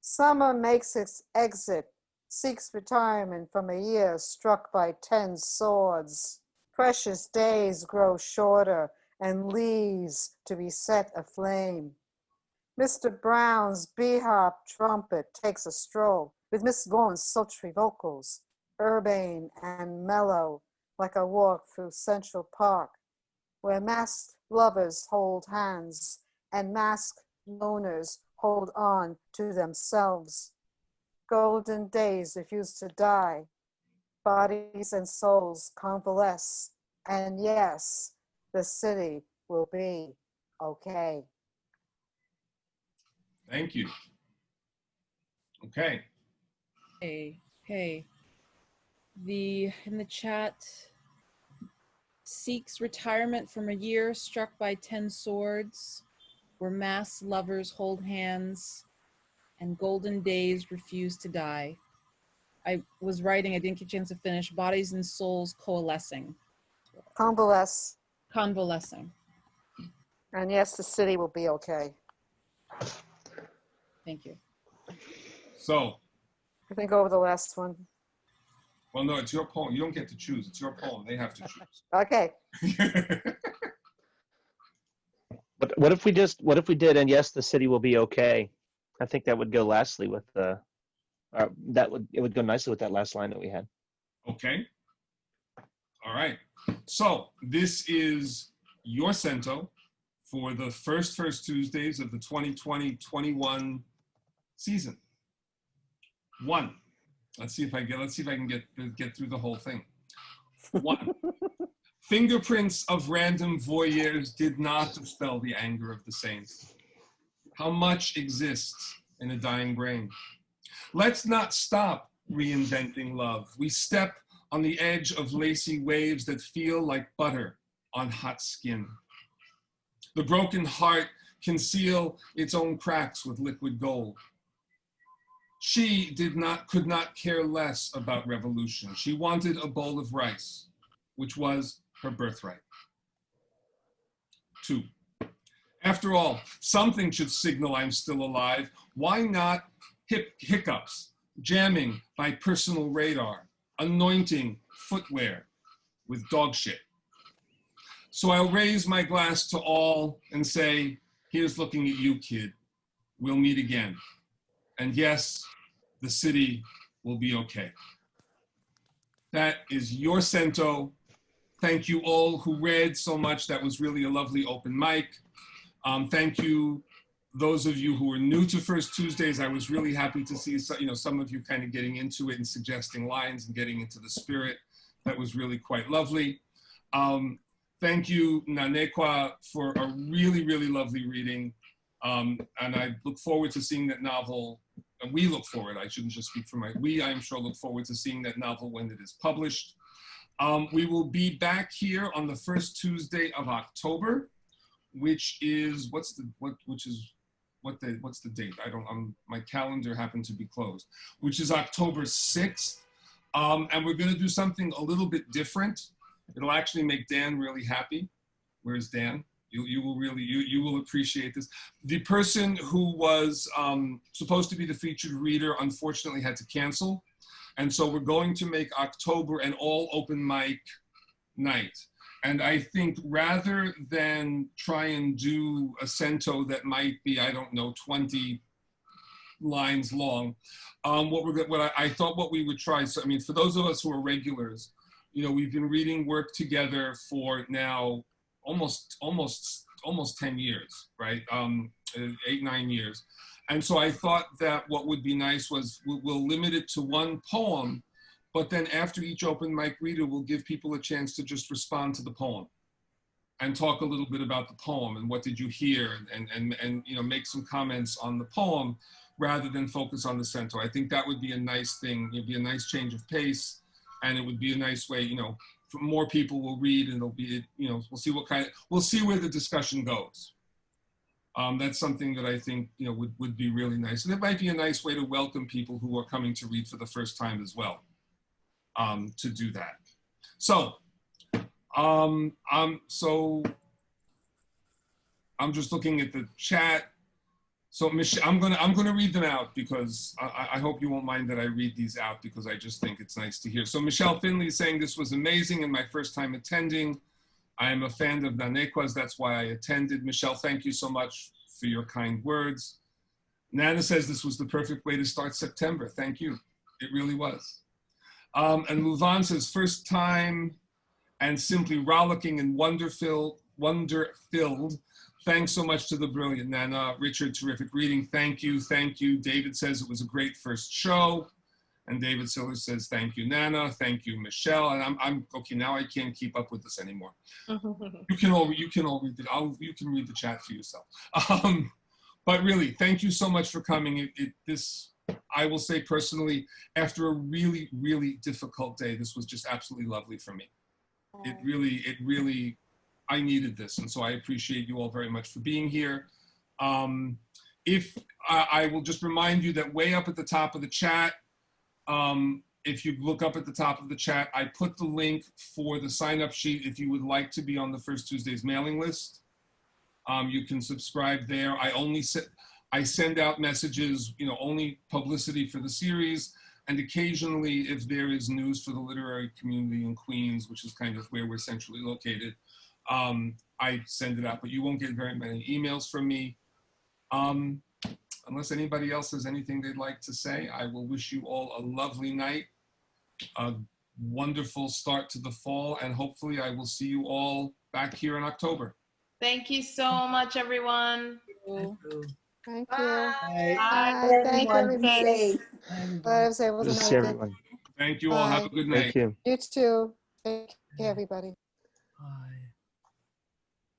Speaker 13: Summer makes its exit, seeks retirement from a year struck by 10 swords. Precious days grow shorter and leaves to be set aflame. Mr. Brown's bee-harp trumpet takes a stroll with Miss Vaughan's sultry vocals, urbane and mellow, like a walk through Central Park, where masked lovers hold hands and masked loners hold on to themselves. Golden days refuse to die. Bodies and souls convalesce. And yes, the city will be okay.
Speaker 1: Thank you. Okay.
Speaker 10: Hey. In the chat, seeks retirement from a year struck by 10 swords, where mass lovers hold hands and golden days refuse to die. I was writing, I didn't get a chance to finish, bodies and souls coalescing.
Speaker 13: Convalesce.
Speaker 10: Convalescing.
Speaker 13: And yes, the city will be okay.
Speaker 10: Thank you.
Speaker 1: So.
Speaker 13: I think over the last one.
Speaker 1: Well, no, it's your poem. You don't get to choose. It's your poem. They have to choose.
Speaker 13: Okay.
Speaker 14: But what if we did, and yes, the city will be okay? I think that would go lastly with the, it would go nicely with that last line that we had.
Speaker 1: Okay. All right. So this is your cento for the first Tuesdays of the 2020-21 season. 1. Let's see if I can get through the whole thing. 1. Fingerprints of random voyeurs did not dispel the anger of the saints. How much exists in a dying brain? Let's not stop reinventing love. We step on the edge of lacy waves that feel like butter on hot skin. The broken heart can seal its own cracks with liquid gold. She could not care less about revolution. She wanted a bowl of rice, which was her birthright. 2. After all, something should signal I'm still alive. Why not hiccups, jamming by personal radar, anointing footwear with dog shit? So I'll raise my glass to all and say, here's looking at you, kid. We'll meet again. And yes, the city will be okay. That is your Cento. Thank you all who read so much. That was really a lovely open mic. Thank you, those of you who are new to First Tuesdays. I was really happy to see some of you kind of getting into it and suggesting lines and getting into the spirit. That was really quite lovely. Thank you, Ekua, for a really, really lovely reading. And I look forward to seeing that novel. And we look forward, I shouldn't just speak for I am sure look forward to seeing that novel when it is published. We will be back here on the first Tuesday of October, which is, what's the date? My calendar happened to be closed, which is October 6th. And we're gonna do something a little bit different. It'll actually make Dan really happy. Where's Dan? You will appreciate this. The person who was supposed to be the featured reader unfortunately had to cancel. And so we're going to make October an all open mic night. And I think rather than try and do a Cento that might be, I don't know, 20 lines long, I thought what we would try, so I mean, for those of us who are regulars, we've been reading work together for now almost 10 years, right? 8, 9 years. And so I thought that what would be nice was we'll limit it to one poem, but then after each open mic reader, we'll give people a chance to just respond to the poem and talk a little bit about the poem and what did you hear and make some comments on the poem rather than focus on the Cento. I think that would be a nice thing. It'd be a nice change of pace, and it would be a nice way, more people will read, and it'll be, we'll see where the discussion goes. That's something that I think, would be really nice. And it might be a nice way to welcome people who are coming to read for the first time as well, to do that. So, I'm just looking at the chat. So Michelle, I'm gonna read them out because I hope you won't mind that I read these out because I just think it's nice to hear. So Michelle Finley is saying this was amazing and my first time attending. I am a fan of Ekua's, that's why I attended. Michelle, thank you so much for your kind words. Nana says this was the perfect way to start September. Thank you, it really was. And Luvan says first time and simply rollicking and wonder-filled. Thanks so much to the brilliant Nana. Richard, terrific reading. Thank you, thank you. David says it was a great first show. And David Siller says, thank you, Nana. Thank you, Michelle. And I'm okay, now I can't keep up with this anymore. You can all read it. You can read the chat for yourself. But really, thank you so much for coming. I will say personally, after a really, really difficult day, this was just absolutely lovely for me. It really, I needed this, and so I appreciate you all very much for being here. I will just remind you that way up at the top of the chat, if you look up at the top of the chat, I put the link for the sign-up sheet if you would like to be on the First Tuesdays mailing list. You can subscribe there. I send out messages, only publicity for the series, and occasionally if there is news for the literary community in Queens, which is kind of where we're centrally located, I send it out, but you won't get very many emails from me. Unless anybody else has anything they'd like to say, I will wish you all a lovely night, a wonderful start to the fall, and hopefully I will see you all back here in October.
Speaker 3: Thank you so much, everyone.
Speaker 13: Thank you.
Speaker 3: Bye.
Speaker 13: Bye. Thank you, everybody. Glad I was able to
Speaker 14: Good to
Speaker 13: make
Speaker 14: see
Speaker 13: it.
Speaker 14: everyone.
Speaker 1: Thank you all. Have a good night.
Speaker 14: Thank you.
Speaker 13: You too. Take care, everybody.
Speaker 15: 5.